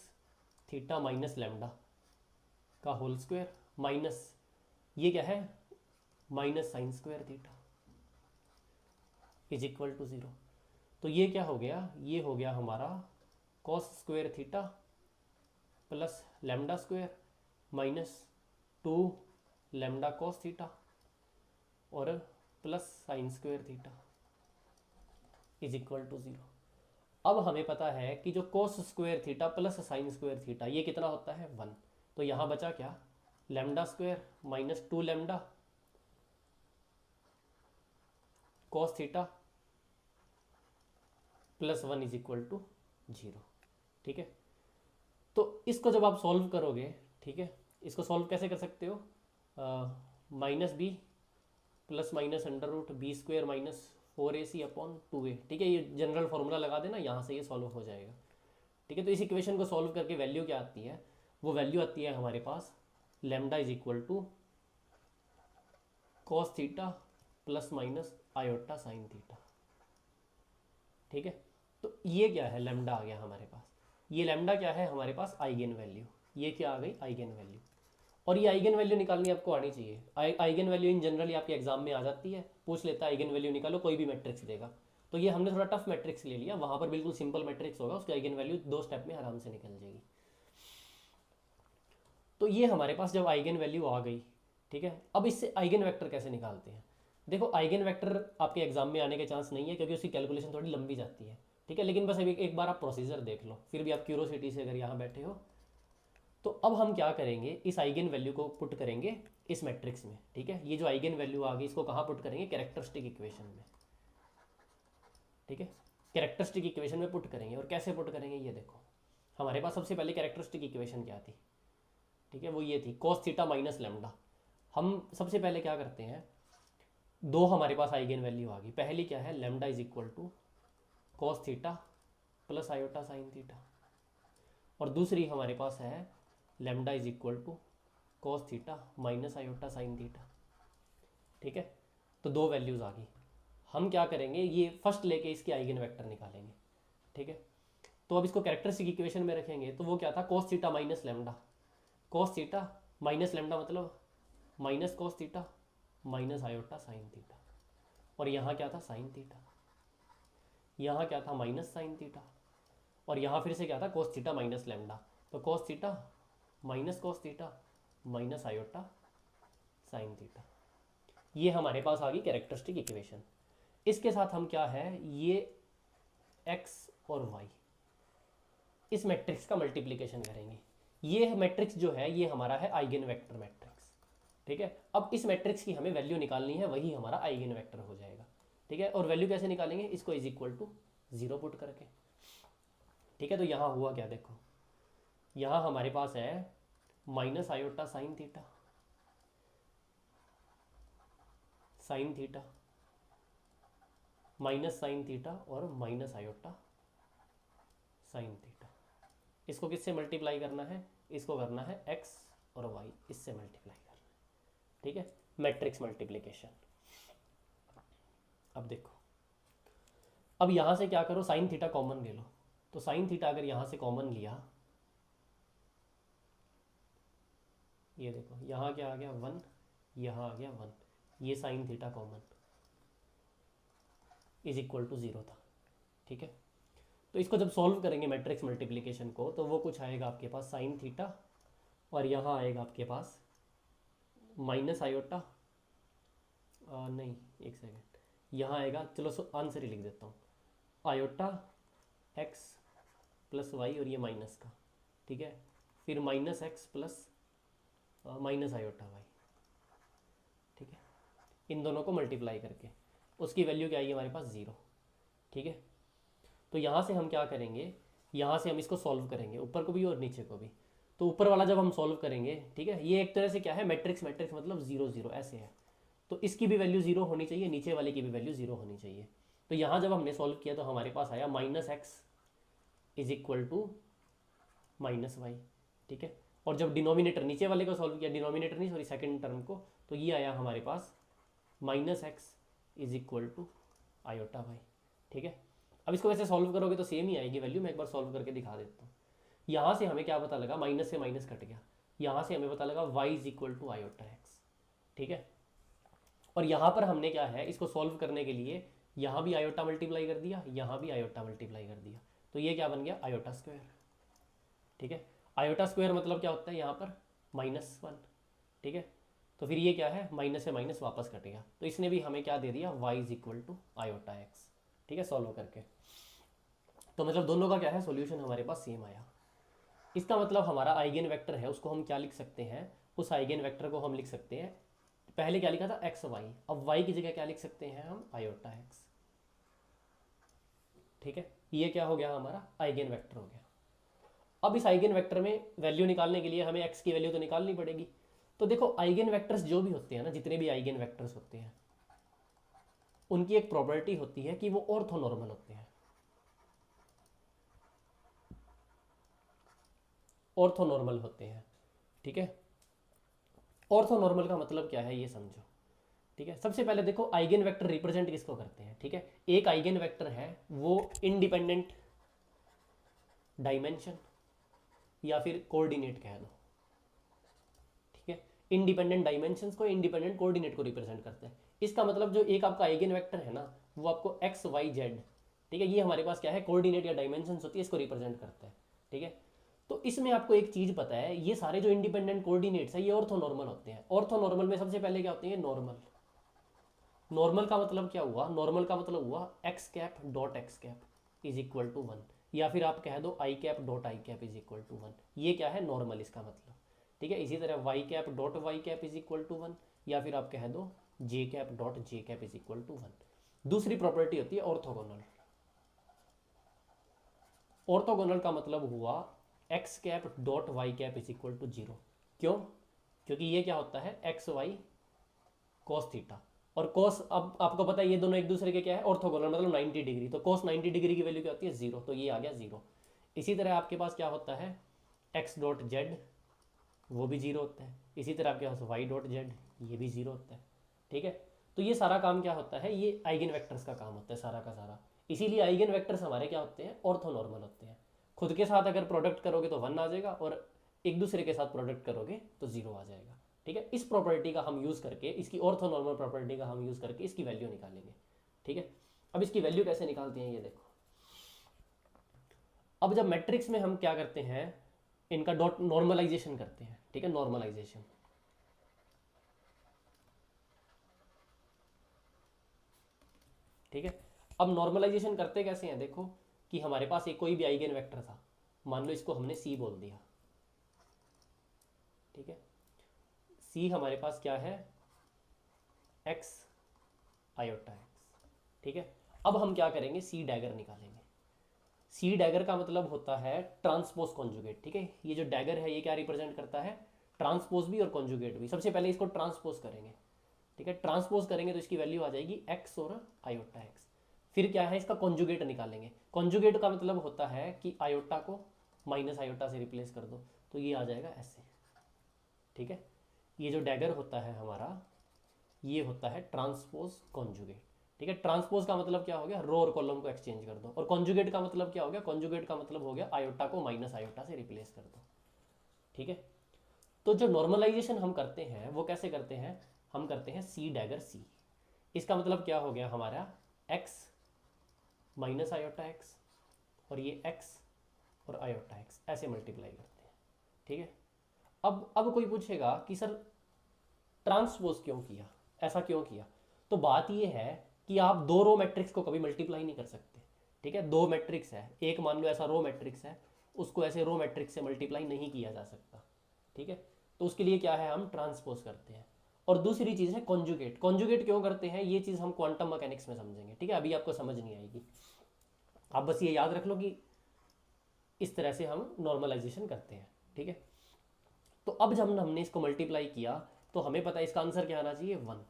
थीटा माइनस लैम्डा का होल स्क्वायर माइनस ये क्या है, minus sine square theta is equal to 0। तो ये क्या हो गया, ये हो गया हमारा cos square theta plus lambda square minus 2 lambda cos theta और plus sine square theta is equal to 0। अब हमें पता है कि जो cos square theta plus sine square theta ये कितना होता है, 1। तो यहाँ बचा क्या, lambda square minus 2 lambda cos theta plus 1 is equal to 0, ठीक है। तो इसको जब आप सॉल्व करोगे, ठीक है, इसको सॉल्व कैसे कर सकते हो, minus B plus minus under root B square minus 4ac upon 2a, ठीक है। ये जनरल फॉर्मूला लगा देना, यहाँ से ये सॉल्व हो जाएगा, ठीक है। तो इस इक्वेशन को सॉल्व करके वैल्यू क्या आती है, वो वैल्यू आती है हमारे पास lambda is equal to cos theta plus minus iota sine theta, ठीक है। तो ये क्या है, लैम्डा आ गया हमारे पास। ये लैम्डा क्या है हमारे पास, आइगेन वैल्यू, ये क्या आ गई, आइगेन वैल्यू। और ये आइगन वैल्यू निकालनी आपको आनी चाहिए। आइगन वैल्यू इन जनरली आपके एग्जाम में आ जाती है, पूछ लेता है आइगन वैल्यू निकालो, कोई भी मैट्रिक्स देगा। तो ये हमने थोड़ा टफ मैट्रिक्स ले लिया, वहां पर बिल्कुल सिंपल मैट्रिक्स होगा, उसकी आइगन वैल्यू 2 स्टेप में आराम से निकल जाएगी। तो ये हमारे पास जब आइगन वैल्यू आ गई, ठीक है। अब इससे आइगन वेक्टर कैसे निकालते हैं, देखो आइगन वेक्टर आपके एग्जाम में आने के चांस नहीं है, क्योंकि उसकी कैलकुलेशन थोड़ी लंबी जाती है, ठीक है। लेकिन बस अभी एक बार आप प्रोसीजर देख लो, फिर भी आप क्यूरोसिटी से अगर यहाँ बैठे हो। तो अब हम क्या करेंगे, इस आइगन वैल्यू को पुट करेंगे इस मैट्रिक्स में, ठीक है। ये जो आइगन वैल्यू आ गई इसको कहाँ पुट करेंगे, कैरेक्टरिस्टिक इक्वेशन में, ठीक है। कैरेक्टरिस्टिक इक्वेशन में पुट करेंगे, और कैसे पुट करेंगे ये देखो। हमारे पास सबसे पहले कैरेक्टरिस्टिक इक्वेशन क्या थी, ठीक है, वो ये थी cos थीटा माइनस लेमडा। हम सबसे पहले क्या करते हैं, दो हमारे पास आइगन वैल्यू आ गई। पहली क्या है, lambda is equal to cos theta plus iota sine theta, और दूसरी हमारे पास है lambda is equal to cos theta minus iota sine theta. ठीक है, तो दो वैल्यूज़ आ गई। हम क्या करेंगे, ये फर्स्ट लेके इसके आइगन वेक्टर निकालेंगे। ठीक है, तो अब इसको कैरेक्टरिस्टिक इक्वेशन में रखेंगे, तो वो क्या था, cos theta minus lambda. Cos theta minus lambda मतलब minus cos theta minus iota sine theta, और यहाँ क्या था, साइन थीटा। यहाँ क्या था, माइनस साइन थीटा, और यहाँ फिर से क्या था, कॉस थीटा माइनस लेमडा। तो cos theta minus cos theta minus iota sine theta. ये हमारे पास आ गई कैरेक्टरिस्टिक इक्वेशन। इसके साथ हम क्या है, ये x और y, इस मैट्रिक्स का मल्टीप्लिकेशन करेंगे। ये मैट्रिक्स जो है ये हमारा है आइगन वेक्टर मैट्रिक्स। ठीक है, अब इस मैट्रिक्स की हमें वैल्यू निकालनी है, वही हमारा आइगन वेक्टर हो जाएगा। ठीक है, और वैल्यू कैसे निकालेंगे, इसको इज इक्वल टू 0 पुट करके। ठीक है, तो यहाँ हुआ क्या, देखो यहाँ हमारे पास है minus iota sine theta, sine theta minus sign theta और माइनस आयोटा साइन थीटा। इसको किससे मल्टीप्लाई करना है, इसको करना है x और y, इससे मल्टीप्लाई करना है। ठीक है, मैट्रिक्स मल्टीप्लिकेशन। अब देखो, अब यहाँ से क्या करो, साइन थीटा कॉमन ले लो। तो साइन थीटा अगर यहाँ से कॉमन लिया, ये देखो यहाँ क्या आ गया 1, यहाँ आ गया 1, ये sine theta common is equal to 0 था। ठीक है, तो इसको जब सॉल्व करेंगे मैट्रिक्स मल्टीप्लिकेशन को, तो वो कुछ आएगा आपके पास साइन थीटा, और यहाँ आएगा आपके पास माइनस आयोटा, नहीं एक सेकेंड, यहाँ आएगा, चलो आंसर ही लिख देता हूँ, आयोटा एक्स प्लस वाई, और ये माइनस का। ठीक है, फिर minus X plus minus iota Y. ठीक है, इन दोनों को मल्टीप्लाई करके उसकी वैल्यू क्या आएगी हमारे पास 0। ठीक है, तो यहाँ से हम क्या करेंगे, यहाँ से हम इसको सॉल्व करेंगे, ऊपर को भी और नीचे को भी। तो ऊपर वाला जब हम सॉल्व करेंगे, ठीक है, ये एक तरह से क्या है, मैट्रिक्स, मैट्रिक्स मतलब 0 0 ऐसे है, तो इसकी भी वैल्यू 0 होनी चाहिए, नीचे वाले की भी वैल्यू 0 होनी चाहिए। तो यहाँ जब हमने सॉल्व किया तो हमारे पास आया minus X is equal to minus Y. ठीक है, और जब डिनोमिनेटर नीचे वाले को सॉल्व किया, डिनोमिनेटर नहीं सॉरी सेकंड टर्म को, तो ये आया हमारे पास minus X is equal to iota Y. ठीक है, अब इसको वैसे सॉल्व करोगे तो सेम ही आएगी वैल्यू, मैं एक बार सॉल्व करके दिखा देता हूँ। यहाँ से हमें क्या पता लगा, माइनस से माइनस कट गया, यहाँ से हमें पता लगा y is equal to iota X. ठीक है, और यहाँ पर हमने क्या है, इसको सॉल्व करने के लिए यहाँ भी आयोटा मल्टीप्लाई कर दिया, यहाँ भी आयोटा मल्टीप्लाई कर दिया, तो ये क्या बन गया, आयोटा स्क्वायर। ठीक है, आयोटा स्क्वायर मतलब क्या होता है, यहाँ पर -1। ठीक है, तो फिर ये क्या है, माइनस से माइनस वापस कट गया, तो इसने भी हमें क्या दे दिया, y is equal to iota X. ठीक है, सॉल्व करके, तो मतलब दोनों का क्या है, सॉल्यूशन हमारे पास सेम आया। इसका मतलब हमारा आइगन वेक्टर है, उसको हम क्या लिख सकते हैं, उस आइगन वेक्टर को हम लिख सकते हैं, पहले क्या लिखा था एक्स वाई, अब वाई की जगह क्या लिख सकते हैं हम, आयोटा एक्स। ठीक है, ये क्या हो गया, हमारा आइगन वेक्टर हो गया। अब इस आइगन वेक्टर में वैल्यू निकालने के लिए हमें एक्स की वैल्यू तो निकालनी पड़ेगी। तो देखो आइगन वेक्टर्स जो भी होते हैं ना, जितने भी आइगन वेक्टर्स होते हैं, उनकी एक प्रॉपर्टी होती है कि वो ऑर्थोनॉर्मल होते हैं। ऑर्थोनॉर्मल होते हैं। ठीक है, ऑर्थोनॉर्मल का मतलब क्या है ये समझो। ठीक है, सबसे पहले देखो आइगन वेक्टर रिप्रेजेंट किसको करते हैं। ठीक है, एक आइगन वेक्टर है वो इंडिपेंडेंट डायमेंशन या फिर कोऑर्डिनेट कह दो। ठीक है, इंडिपेंडेंट डायमेंशंस को, इंडिपेंडेंट कोऑर्डिनेट को रिप्रेजेंट करते हैं। इसका मतलब जो एक आपका आइगन वेक्टर है ना, वो आपको एक्स वाई जेड, ठीक है, ये हमारे पास क्या है, कोऑर्डिनेट या डायमेंशंस होती है, इसको रिप्रेजेंट करता है। ठीक है, तो इसमें आपको एक चीज पता है, ये सारे जो इंडिपेंडेंट कोऑर्डिनेट्स है ये ऑर्थोनॉर्मल होते हैं। ऑर्थोनॉर्मल में सबसे पहले क्या होते हैं, नॉर्मल। नॉर्मल का मतलब क्या हुआ, नॉर्मल का मतलब हुआ X cap dot X cap is equal to 1, या फिर आप कह दो I cap dot I cap is equal to 1। ये क्या है, नॉर्मल इसका मतलब। ठीक है, इसी तरह Y cap dot Y cap is equal to 1, या फिर आप कह दो J cap dot J cap is equal to 1। दूसरी प्रॉपर्टी होती है ऑर्थोगोनल। ऑर्थोगोनल का मतलब हुआ X cap dot Y cap is equal to 0। क्यों? क्योंकि ये क्या होता है, एक्स वाई कॉस थीटा, और कॉस अब आपको पता है ये दोनों एक दूसरे के क्या है, ऑर्थोगोनल, मतलब 90 डिग्री। तो कॉस 90 डिग्री की वैल्यू क्या होती है, जीरो, तो ये आ गया जीरो। इसी तरह आपके पास क्या होता है, एक्स डॉट जेड, वो भी जीरो होता है। इसी तरह आपके पास वाई डॉट जेड, ये भी जीरो होता है। ठीक है, तो ये सारा काम क्या होता है, ये आइगन वेक्टर्स का काम होता है सारा का सारा। इसीलिए आइगन वेक्टर्स हमारे क्या होते हैं, ऑर्थोनॉर्मल होते हैं। खुद के साथ अगर प्रोडक्ट करोगे तो वन आ जाएगा, और एक दूसरे के साथ प्रोडक्ट करोगे तो जीरो आ जाएगा। ठीक है, इस प्रॉपर्टी का हम यूज़ करके, इसकी ऑर्थोनॉर्मल प्रॉपर्टी का हम यूज़ करके इसकी वैल्यू निकालेंगे। ठीक है, अब इसकी वैल्यू कैसे निकालते हैं ये देखो। अब जब मैट्रिक्स में हम क्या करते हैं, इनका डॉट नॉर्मलाइजेशन करते हैं। ठीक है, नॉर्मलाइजेशन, ठीक है। अब नॉर्मलाइजेशन करते कैसे हैं, देखो कि हमारे पास एक कोई भी आइगन वेक्टर था, मान लो इसको हमने सी बोल दिया। ठीक है, सी हमारे पास क्या है, एक्स आयोटा एक्स। ठीक है, अब हम क्या करेंगे, सी डैगर निकालेंगे। सी डैगर का मतलब होता है ट्रांसपोज कॉन्जुगेट। ठीक है, ये जो डैगर है ये क्या रिप्रेजेंट करता है, ट्रांसपोज भी और कॉन्जुगेट भी। सबसे पहले इसको ट्रांसपोज करेंगे। ठीक है, ट्रांसपोज करेंगे तो इसकी वैल्यू आ जाएगी एक्स और आयोटा एक्स। फिर क्या है, इसका कॉन्जुगेट निकालेंगे। कॉन्जुगेट का मतलब होता है कि आयोटा को माइनस आयोटा से रिप्लेस कर दो, तो ये आ जाएगा ऐसे। ठीक है, ये जो डैगर होता है हमारा, ये होता है ट्रांसपोज कॉन्जुगेट। ठीक है, ट्रांसपोज का मतलब क्या हो गया, रो और कॉलम को एक्सचेंज कर दो। और कॉन्जुगेट का मतलब क्या हो गया, कॉन्जुगेट का मतलब हो गया आयोटा को माइनस आयोटा से रिप्लेस कर दो। ठीक है, तो जो नॉर्मलाइजेशन हम करते हैं वो कैसे करते हैं, हम करते हैं सी डैगर सी। इसका मतलब क्या हो गया हमारा, एक्स माइनस आयोटा एक्स, और ये एक्स और आयोटा एक्स ऐसे मल्टीप्लाई करते हैं। ठीक है, अब कोई पूछेगा कि सर ट्रांसपोज क्यों किया, ऐसा क्यों किया, तो बात ये है कि आप दो रो मैट्रिक्स को कभी मल्टीप्लाई नहीं कर सकते। ठीक है, दो मैट्रिक्स है, एक मान लो ऐसा रो मैट्रिक्स है, उसको ऐसे रो मैट्रिक्स से मल्टीप्लाई नहीं किया जा सकता। ठीक है, तो उसके लिए क्या है, हम ट्रांसपोज करते हैं। और दूसरी चीज़ है कॉन्जुगेट। कॉन्जुगेट क्यों करते हैं, ये चीज़ हम क्वांटम मैकेनिक्स में समझेंगे। ठीक है, अभी आपको समझ नहीं आएगी, आप बस ये याद रख लो कि इस तरह से हम नॉर्मलाइजेशन करते हैं। ठीक है, तो अब जब हमने इसको मल्टीप्लाई किया तो हमें पता है इसका आंसर क्या आना चाहिए, वन।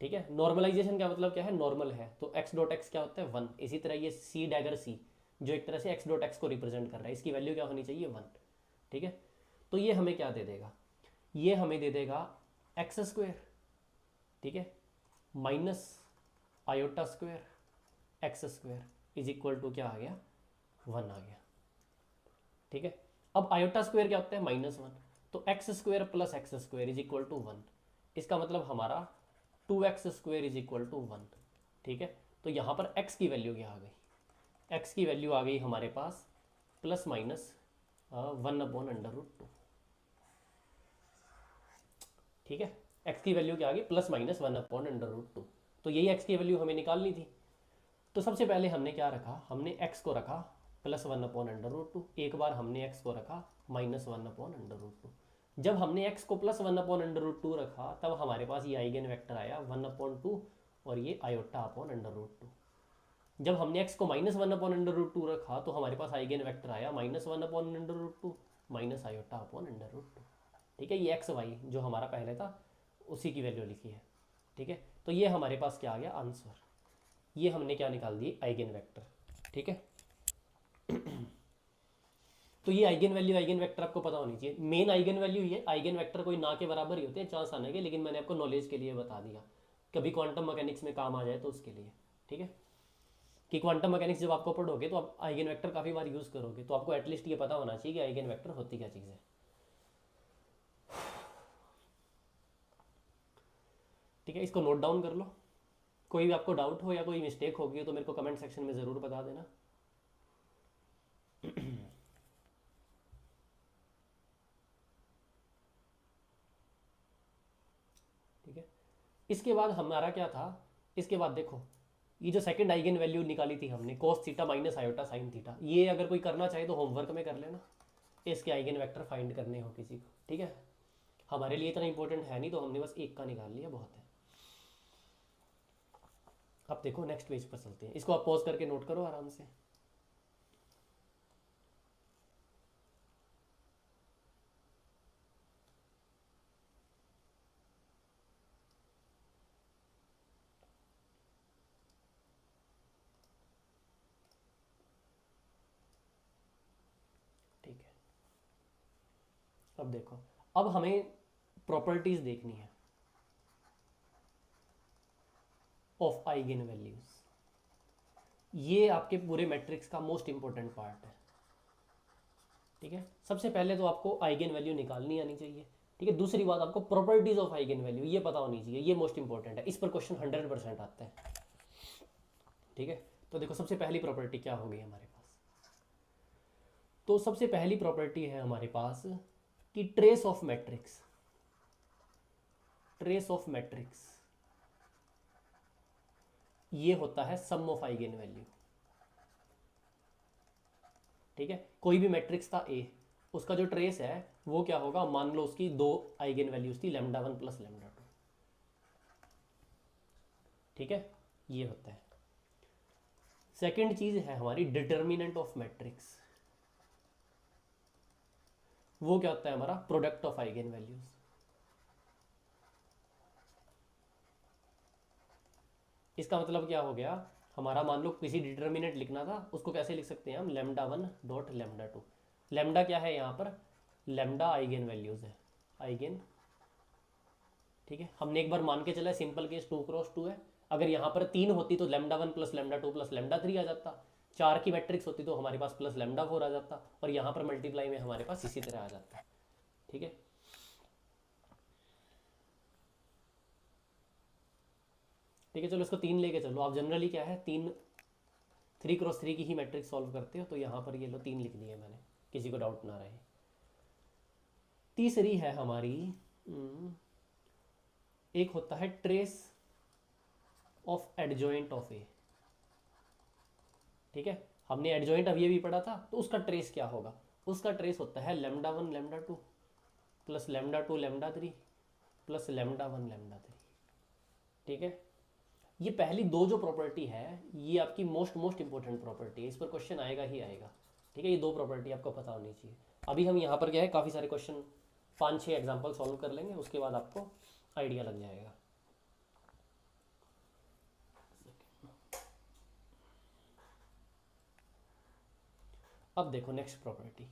ठीक है, नॉर्मलाइजेशन का मतलब क्या है, नॉर्मल है, तो एक्स डॉट एक्स क्या होता है, वन। इसी तरह ये सी डैगर सी, जो एक तरह से एक्स डॉट एक्स को रिप्रेजेंट कर रहा है, इसकी वैल्यू क्या होनी चाहिए, वन। ठीक है, तो ये हमें क्या दे देगा, ये हमें दे देगा एक्स स्क्वेयर, ठीक है, minus iota square X square is equal to क्या आ गया, वन आ गया। ठीक है, अब आयोटा स्क्वेयर क्या होता है, माइनस वन, तो X square plus X square is equal to one. इसका मतलब हमारा two X square is equal to one. ठीक है, तो यहाँ पर x की वैल्यू क्या आ गई, x की वैल्यू आ गई हमारे पास plus minus one upon under root two. ठीक है, x की वैल्यू क्या आ गई, plus minus one upon under root two. तो यही x की वैल्यू हमें निकालनी थी। तो सबसे पहले हमने क्या रखा, हमने x को रखा plus one upon under root two, एक बार हमने x को रखा minus one upon under root two. जब हमने x को plus one upon under root two रखा तब हमारे पास ये आइगन वेक्टर आया वन अपॉन टू, और ये iota upon under root two. जब हमने x को minus one upon under root two रखा तो हमारे पास आइगन वेक्टर आया minus one upon under root two minus iota upon under root two. ठीक है, ये एक्स वाई जो हमारा पहले था उसी की वैल्यू लिखी है। ठीक है, तो ये हमारे पास क्या आ गया आंसर, ये हमने क्या निकाल दिए, आइगन वेक्टर। ठीक है, तो ये आइगन वेक्टर आपको पता होनी चाहिए। मेन आइगन वैल्यू ये, आइगन वेक्टर कोई ना के बराबर ही होते हैं चांस आने के, लेकिन मैंने आपको नॉलेज के लिए बता दिया, कभी क्वांटम मैकेनिक्स में काम आ जाए तो उसके लिए। ठीक है, कि क्वांटम मैकेनिक्स जब आपको पढ़ोगे तो आप आइगन वेक्टर काफ़ी बार यूज़ करोगे, तो आपको एटलीस्ट ये पता होना चाहिए कि आइगन वेक्टर होती क्या चीज़ है। ठीक है, इसको नोट डाउन कर लो। कोई भी आपको डाउट हो या कोई मिस्टेक होगी तो मेरे को कमेंट सेक्शन में ज़रूर बता देना। ठीक है, इसके बाद हमारा क्या था, इसके बाद देखो ये जो सेकंड आइगन वैल्यू निकाली थी हमने cos theta minus iota sine theta, ये अगर कोई करना चाहे तो होमवर्क में कर लेना, इसके आइगन वेक्टर फाइंड करने हो किसी को। ठीक है, हमारे लिए इतना इंपॉर्टेंट है नहीं, तो हमने बस एक का निकाल लिया, बहुत है। अब देखो नेक्स्ट पेज पर चलते हैं, इसको आप पॉज करके नोट करो आराम से। अब देखो, अब हमें प्रॉपर्टीज देखनी है ऑफ आइगन वैल्यूज। ये आपके पूरे मैट्रिक्स का मोस्ट इंपॉर्टेंट पार्ट है। ठीक है, सबसे पहले तो आपको आइगन वैल्यू निकालनी आनी चाहिए। ठीक है, दूसरी बात आपको प्रॉपर्टीज ऑफ आइगन वैल्यू ये पता होनी चाहिए, ये मोस्ट इंपॉर्टेंट है, इस पर क्वेश्चन 100% आता है। ठीक है, तो देखो सबसे पहली प्रॉपर्टी क्या होगी हमारे पास। तो सबसे पहली प्रॉपर्टी है हमारे पास कि trace of matrix, trace of matrix ये होता है सम ऑफ आइगन वैल्यू। ठीक है, कोई भी मैट्रिक्स था ए, उसका जो ट्रेस है वो क्या होगा, मान लो उसकी दो आइगन वैल्यूज थी λ1 प्लस λ2। ठीक है, ये होता है। सेकंड चीज है हमारी डिटर्मिनेंट ऑफ मैट्रिक्स, वो क्या होता है हमारा प्रोडक्ट ऑफ आइगन वैल्यूज। इसका मतलब क्या हो गया हमारा, मान लो किसी डिटर्मिनेंट लिखना था, उसको कैसे लिख सकते हैं हम, λ1 डॉट λ2। लैम्डा क्या है यहाँ पर, लैम्डा आइगन वैल्यूज है, आइगन। ठीक है, हमने एक बार मान के चला सिंपल केस 2x2 है। अगर यहाँ पर 3 होती तो λ1 प्लस λ2 प्लस λ3 आ जाता, 4 की मैट्रिक्स होती तो हमारे पास प्लस λ4 आ जाता, और यहाँ पर मल्टीप्लाई में हमारे पास इसी तरह आ जाता। ठीक है, ठीक है, चलो इसको 3 लेके चलो। आप जनरली क्या है 3x3 की ही मैट्रिक्स सॉल्व करते हो, तो यहाँ पर ये लो 3 लिख दिए मैंने, किसी को डाउट ना रहे। तीसरी है हमारी एक होता है trace of adjoint of a. ठीक है, हमने एडजॉइंट अब ये भी पढ़ा था, तो उसका ट्रेस क्या होगा, उसका ट्रेस होता है λ1 λ2 प्लस λ2 λ3 प्लस λ1 λ3। ठीक है, ये पहली दो जो प्रॉपर्टी है ये आपकी मोस्ट इंपॉर्टेंट प्रॉपर्टी है, इस पर क्वेश्चन आएगा ही आएगा। ठीक है, ये दो प्रॉपर्टी आपको पता होनी चाहिए। अभी हम यहाँ पर क्या है काफ़ी सारे क्वेश्चन 5-6 एग्जाम्पल सॉल्व कर लेंगे, उसके बाद आपको आइडिया लग जाएगा। अब देखो नेक्स्ट प्रॉपर्टी,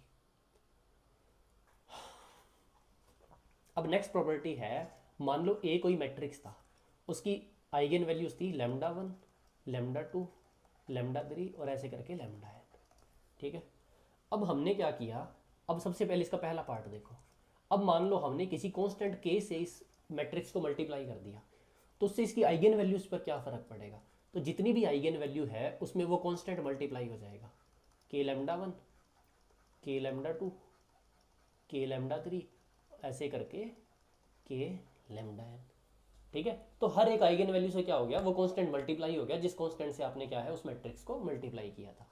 अब नेक्स्ट प्रॉपर्टी है, मान लो ए कोई मैट्रिक्स था, उसकी आइगन वैल्यूज थी λ1 λ2 λ3 और ऐसे करके λn। ठीक है, अब हमने क्या किया, अब सबसे पहले इसका पहला पार्ट देखो। अब मान लो हमने किसी कांस्टेंट के से इस मैट्रिक्स को मल्टीप्लाई कर दिया, तो उससे इसकी आइगन वैल्यूज पर क्या फ़र्क पड़ेगा, तो जितनी भी आइगन वैल्यू है उसमें वो कांस्टेंट मल्टीप्लाई हो जाएगा, के λ1 के λ2 के λ3 ऐसे करके के λn। ठीक है, तो हर एक आइगन वैल्यू से क्या हो गया, वो कांस्टेंट मल्टीप्लाई हो गया जिस कांस्टेंट से आपने क्या है उस मैट्रिक्स को मल्टीप्लाई किया था।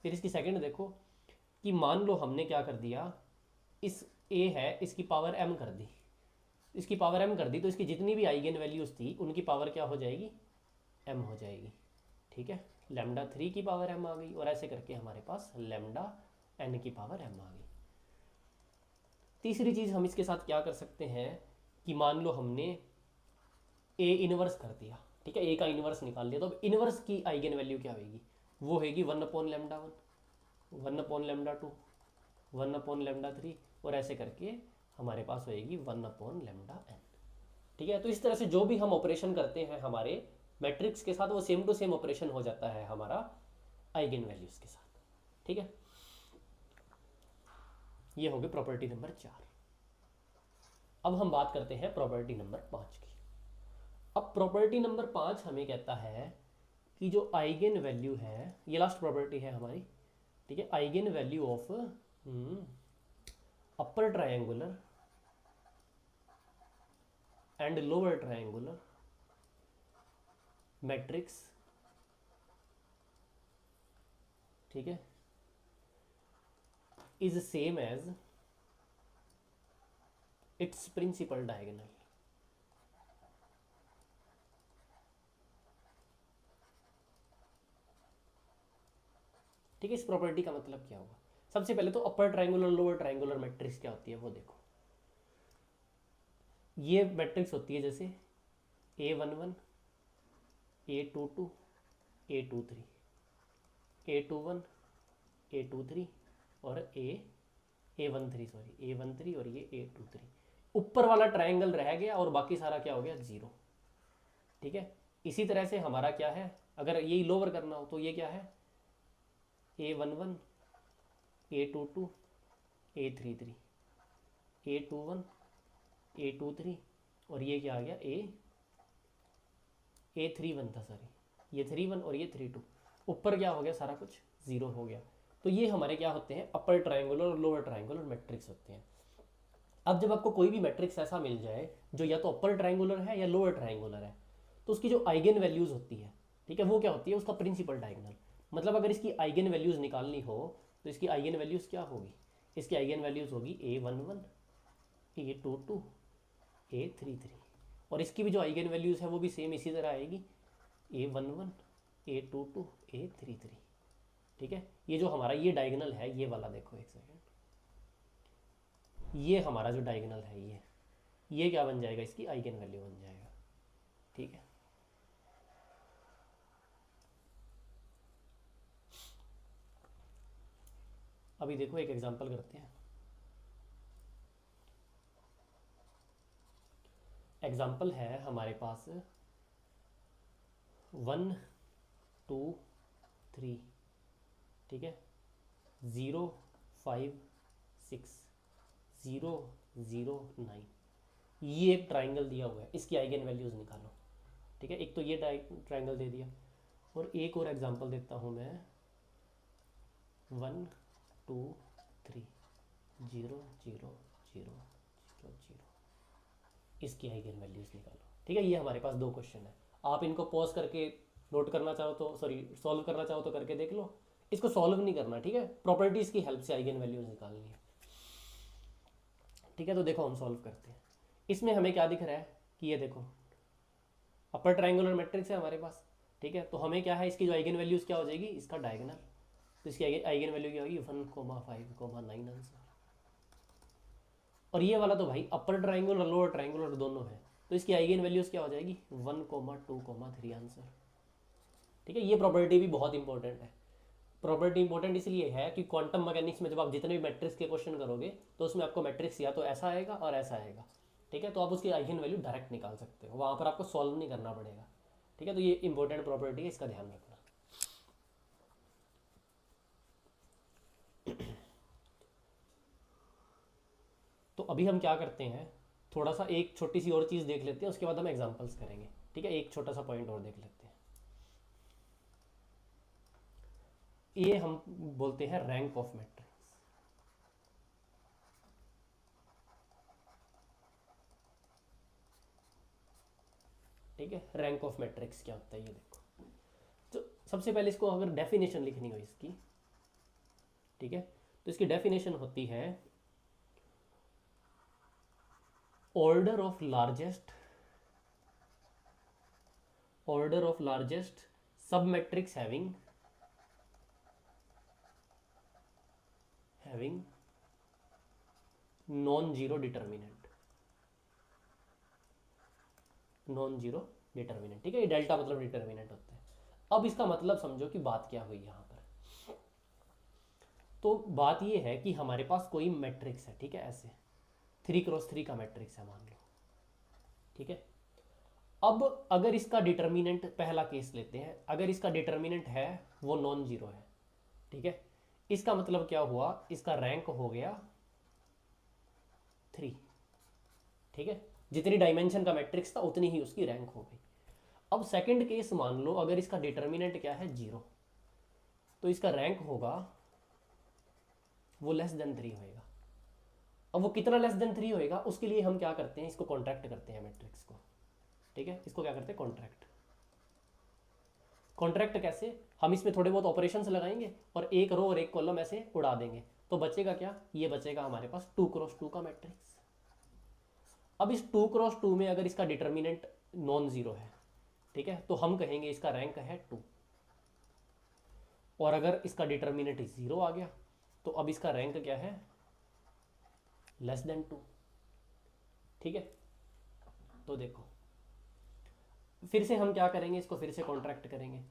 फिर इसकी सेकंड देखो कि मान लो हमने क्या कर दिया, इस ए है इसकी पावर m कर दी, इसकी पावर m कर दी, तो इसकी जितनी भी आइगन वैल्यूज थी उनकी पावर क्या हो जाएगी, m हो जाएगी। ठीक है, λ3 की पावर m आ गई, और ऐसे करके हमारे पास λn की पावर m आ गई। तीसरी चीज़ हम इसके साथ क्या कर सकते हैं कि मान लो हमने ए इनवर्स कर दिया। ठीक है, ए का इनवर्स निकाल लिया, तो अब इनवर्स की आइगन वैल्यू क्या होगी, वो होगी 1/λ1 1/λ2 1/λ3 और ऐसे करके हमारे पास होएगी 1/λn। ठीक है, तो इस तरह से जो भी हम ऑपरेशन करते हैं हमारे मैट्रिक्स के साथ, वो सेम टू सेम ऑपरेशन हो जाता है हमारा आइगन वैल्यूज के साथ। ठीक है, ये हो गई प्रॉपर्टी नंबर 4। अब हम बात करते हैं प्रॉपर्टी नंबर 5 की। अब प्रॉपर्टी नंबर 5 हमें कहता है कि जो आइगन वैल्यू है, ये लास्ट प्रॉपर्टी है हमारी। ठीक है, eigen value of upper triangular and lower triangular matrix. ठीक है, is same as its principal diagonal. ठीक है, इस प्रॉपर्टी का मतलब क्या होगा, सबसे पहले तो upper triangular lower triangular matrix क्या होती है वो देखो। ये मैट्रिक्स होती है जैसे A11 A22 A23 A21 A23 और A A13 सॉरी A13 और ये A23, ऊपर वाला ट्रायंगल रह गया और बाकी सारा क्या हो गया, जीरो। ठीक है, इसी तरह से हमारा क्या है, अगर यही लोअर करना हो तो ये क्या है, A11 A22 A33 A21 A23 और ये क्या आ गया A31 था सॉरी, ये 31 और ये 32, ऊपर क्या हो गया, सारा कुछ जीरो हो गया। तो ये हमारे क्या होते हैं, अपर ट्रायंगुलर और लोअर ट्रायंगुलर मैट्रिक्स होते हैं। अब जब आपको कोई भी मैट्रिक्स ऐसा मिल जाए जो या तो अपर ट्रायंगुलर है या लोअर ट्रायंगुलर है, तो उसकी जो आइगन वैल्यूज होती है, ठीक है, वो क्या होती है, उसका प्रिंसिपल डायगोनल। मतलब अगर इसकी आइगन वैल्यूज निकालनी हो तो इसकी आइगन वैल्यूज क्या होगी, इसकी आइगन वैल्यूज होगी A11 A22 A33, और इसकी भी जो आइगन वैल्यूज है वो भी सेम इसी तरह आएगी, A11 A22 A33। ठीक है, ये जो हमारा ये डायगोनल है, ये वाला देखो एक सेकेंड, ये हमारा जो डायगोनल है ये क्या बन जाएगा, इसकी आइगन वैल्यू बन जाएगा। ठीक है, अभी देखो एक एग्जांपल करते हैं। एग्जांपल है हमारे पास 1 2 3, ठीक है, 0 5 6 0 0 9, ये एक ट्राइंगल दिया हुआ है, इसकी आइगन वैल्यूज निकालो। ठीक है, एक तो ये ट्राइंगल दे दिया, और एक और एग्जांपल देता हूँ मैं, 1 2 3 0 0 0 0 0, इसकी आइगन वैल्यूज निकालो। ठीक है, ये हमारे पास दो क्वेश्चन है, आप इनको पॉज करके नोट करना चाहो तो, सॉरी सॉल्व करना चाहो तो करके देख लो, इसको सॉल्व नहीं करना। ठीक है, प्रॉपर्टीज की हेल्प से आइगन वैल्यूज निकालनी है। ठीक है, तो देखो हम सॉल्व करते हैं। इसमें हमें क्या दिख रहा है कि ये देखो अपर ट्रायंगुलर मैट्रिक्स है हमारे पास। ठीक है, तो हमें क्या है, इसकी जो आइगन वैल्यूज क्या हो जाएगी, इसका डायगोनल, तो इसकी आइगन वैल्यू क्या होगी, 1,5,9 आंसर। और ये वाला तो भाई अपर ट्रायंगुलर और लोअर ट्रायंगुलर दोनों है, तो इसकी आइगन वैल्यूज क्या हो जाएगी, 1,2,3 आंसर। ठीक है, ये प्रॉपर्टी भी बहुत इंपॉर्टेंट है। प्रॉपर्टी इंपॉर्टेंट इसलिए है कि क्वांटम मैकेनिक्स में जब आप जितने भी मैट्रिक्स के क्वेश्चन करोगे तो उसमें आपको मैट्रिक्स या तो ऐसा आएगा और ऐसा आएगा। ठीक है, तो आप उसकी आइगन वैल्यू डायरेक्ट निकाल सकते हो, वहाँ पर आपको सॉल्व नहीं करना पड़ेगा। ठीक है, तो ये इंपॉर्टेंट प्रॉपर्टी है, इसका ध्यान रखना। तो अभी हम क्या करते हैं, थोड़ा सा एक छोटी सी और चीज़ देख लेते हैं, उसके बाद हम एग्जाम्पल्स करेंगे। ठीक है, एक छोटा सा पॉइंट और देख लेते हैं। ये हम बोलते हैं रैंक ऑफ मैट्रिक्स। ठीक है, रैंक ऑफ मैट्रिक्स क्या होता है ये देखो। तो सबसे पहले इसको अगर डेफिनेशन लिखनी हो इसकी, ठीक है, तो इसकी डेफिनेशन होती है order of largest submatrix having non-zero determinant। ठीक है, ये डेल्टा मतलब डिटर्मिनेंट होता है। अब इसका मतलब समझो कि बात क्या हुई यहाँ पर। तो बात ये है कि हमारे पास कोई मैट्रिक्स है, ठीक है, ऐसे 3x3 का मैट्रिक्स है मान लो। ठीक है, अब अगर इसका डिटर्मिनेंट, पहला केस लेते हैं, अगर इसका डिटर्मिनेंट है वो नॉन जीरो है, ठीक है, इसका मतलब क्या हुआ, इसका रैंक हो गया 3। ठीक है, जितनी डायमेंशन का मैट्रिक्स था उतनी ही उसकी रैंक हो गई। अब सेकंड केस मान लो, अगर इसका डिटर्मिनेंट क्या है, 0, तो इसका रैंक होगा वो लेस देन 3 होएगा। अब वो कितना लेस देन 3 होएगा, उसके लिए हम क्या करते हैं, इसको कॉन्ट्रैक्ट करते हैं मैट्रिक्स को। ठीक है, इसको क्या करते हैं, कॉन्ट्रैक्ट। कॉन्ट्रैक्ट कैसे, हम इसमें थोड़े बहुत ऑपरेशंस लगाएंगे और एक रो और एक कॉलम ऐसे उड़ा देंगे, तो बचेगा क्या, ये बचेगा हमारे पास 2x2 का मैट्रिक्स। अब इस 2x2 में अगर इसका डिटर्मिनेंट नॉन जीरो है, ठीक है, तो हम कहेंगे इसका रैंक है 2। और अगर इसका डिटर्मिनेंट 0 आ गया तो अब इसका रैंक क्या है, लेस देन 2। ठीक है, तो देखो फिर से हम क्या करेंगे, इसको फिर से कॉन्ट्रैक्ट करेंगे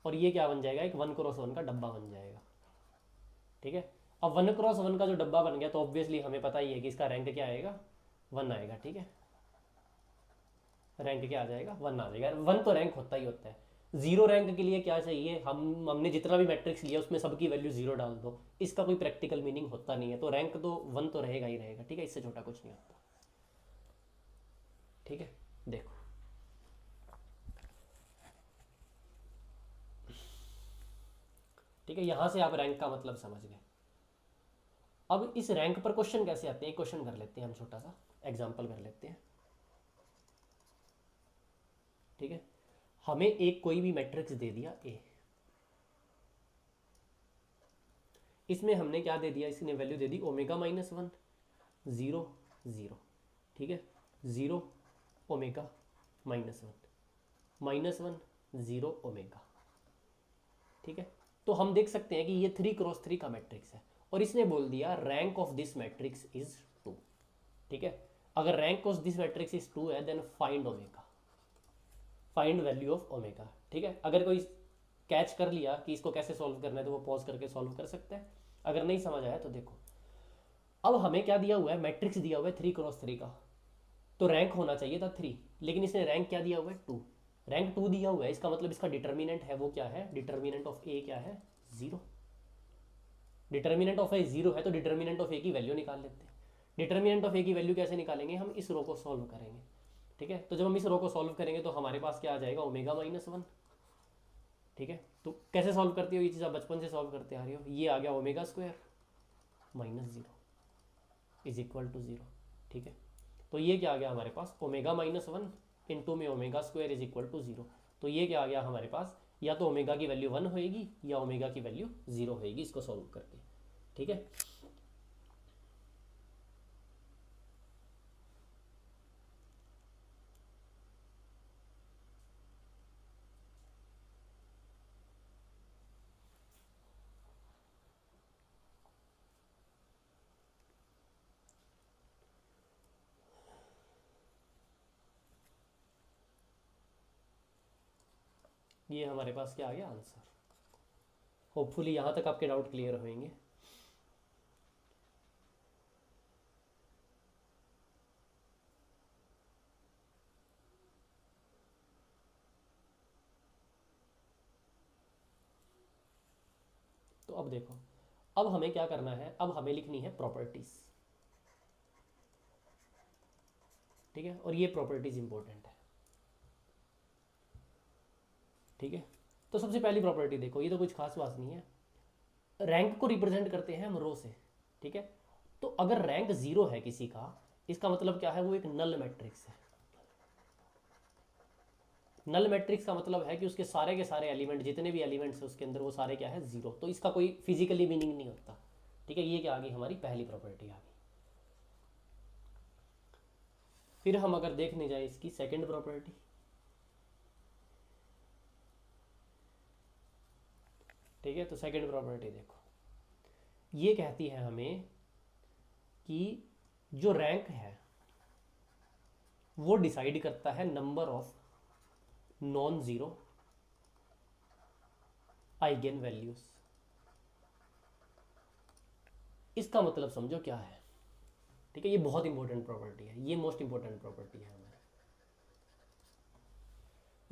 और ये क्या बन जाएगा, एक 1x1 का डब्बा बन जाएगा। ठीक है, अब 1x1 का जो डब्बा बन गया तो ऑब्वियसली हमें पता ही है कि इसका रैंक क्या आएगा, 1 आएगा। ठीक है, रैंक क्या आ जाएगा, 1 आ जाएगा। 1 तो रैंक होता ही होता है। जीरो रैंक के लिए क्या चाहिए, हमने जितना भी मैट्रिक्स लिया उसमें सबकी वैल्यू जीरो डाल दो, इसका कोई प्रैक्टिकल मीनिंग होता नहीं है। तो रैंक तो 1 तो रहेगा ही रहेगा। ठीक है, इससे छोटा कुछ नहीं होता। ठीक है, देखो ठीक है, यहां से आप रैंक का मतलब समझ गए। अब इस रैंक पर क्वेश्चन कैसे आते हैं, एक क्वेश्चन कर लेते हैं हम, छोटा सा एग्जाम्पल कर लेते हैं। ठीक है, हमें एक कोई भी मैट्रिक्स दे दिया ए, इसमें हमने क्या दे दिया, इसने वैल्यू दे दी ओमेगा -1 0 0। ठीक है, 0 ओमेगा -1 -1 0 ओमेगा। ठीक है, तो हम देख सकते हैं कि ये 3x3 का मैट्रिक्स है और इसने बोल दिया rank of this matrix is 2। ठीक है, अगर rank of this matrix is 2 है then find omega, find value of omega. ठीक है, अगर कोई कैच कर लिया कि इसको कैसे सॉल्व करना है तो वो पॉज करके सॉल्व कर सकते हैं। अगर नहीं समझ आया तो देखो, अब हमें क्या दिया हुआ है, मैट्रिक्स दिया हुआ है 3x3 का, तो रैंक होना चाहिए था 3, लेकिन इसने रैंक क्या दिया हुआ है 2। रैंक 2 दिया हुआ है, इसका मतलब इसका डिटर्मिनेंट है वो क्या है, डिटर्मिनेंट ऑफ ए क्या है, 0। डिटर्मिनेंट ऑफ ए 0 है तो डिटर्मिनेंट ऑफ ए की वैल्यू निकाल लेते हैं। डिटर्मिनेंट ऑफ ए की वैल्यू कैसे निकालेंगे, हम इस रो को सॉल्व करेंगे। ठीक है, तो जब हम इस रो को सॉल्व करेंगे तो हमारे पास क्या आ जाएगा, ओमेगा -1। ठीक है, तो कैसे सॉल्व करती हो, ये चीज़ आप बचपन से सॉल्व करते आ रही हो। ये आ गया omega square -0 is equal to 0। ठीक है, तो ये क्या आ गया हमारे पास, ओमेगा -1 इंटू में omega square is equal to 0। तो ये क्या आ गया हमारे पास, या तो ओमेगा की वैल्यू 1 होएगी या ओमेगा की वैल्यू 0 होएगी, इसको सॉल्व करके। ठीक है, ये हमारे पास क्या आ गया आंसर। होपफुली यहाँ तक आपके डाउट क्लियर होंगे। तो अब देखो, अब हमें क्या करना है, अब हमें लिखनी है प्रॉपर्टीज। ठीक है, और ये प्रॉपर्टीज इंपॉर्टेंट है। ठीक है, तो सबसे पहली प्रॉपर्टी देखो, ये तो कुछ खास बात नहीं है, रैंक को रिप्रेजेंट करते हैं हम रो से। ठीक है, तो अगर रैंक 0 है किसी का, इसका मतलब क्या है, वो एक नल मैट्रिक्स है। नल मैट्रिक्स का मतलब है कि उसके सारे के सारे एलिमेंट, जितने भी एलिमेंट्स है उसके अंदर, वो सारे क्या है, 0। तो इसका कोई फिजिकली मीनिंग नहीं होता। ठीक है, ये क्या आ गई, हमारी पहली प्रॉपर्टी आ गई। फिर हम अगर देखने जाए इसकी सेकंड प्रॉपर्टी, ठीक है, तो सेकंड प्रॉपर्टी देखो, ये कहती है हमें कि जो रैंक है वो डिसाइड करता है number of non zero eigen values. इसका मतलब समझो क्या है। ठीक है, ये बहुत इंपॉर्टेंट प्रॉपर्टी है, ये मोस्ट इंपॉर्टेंट प्रॉपर्टी है हमारी।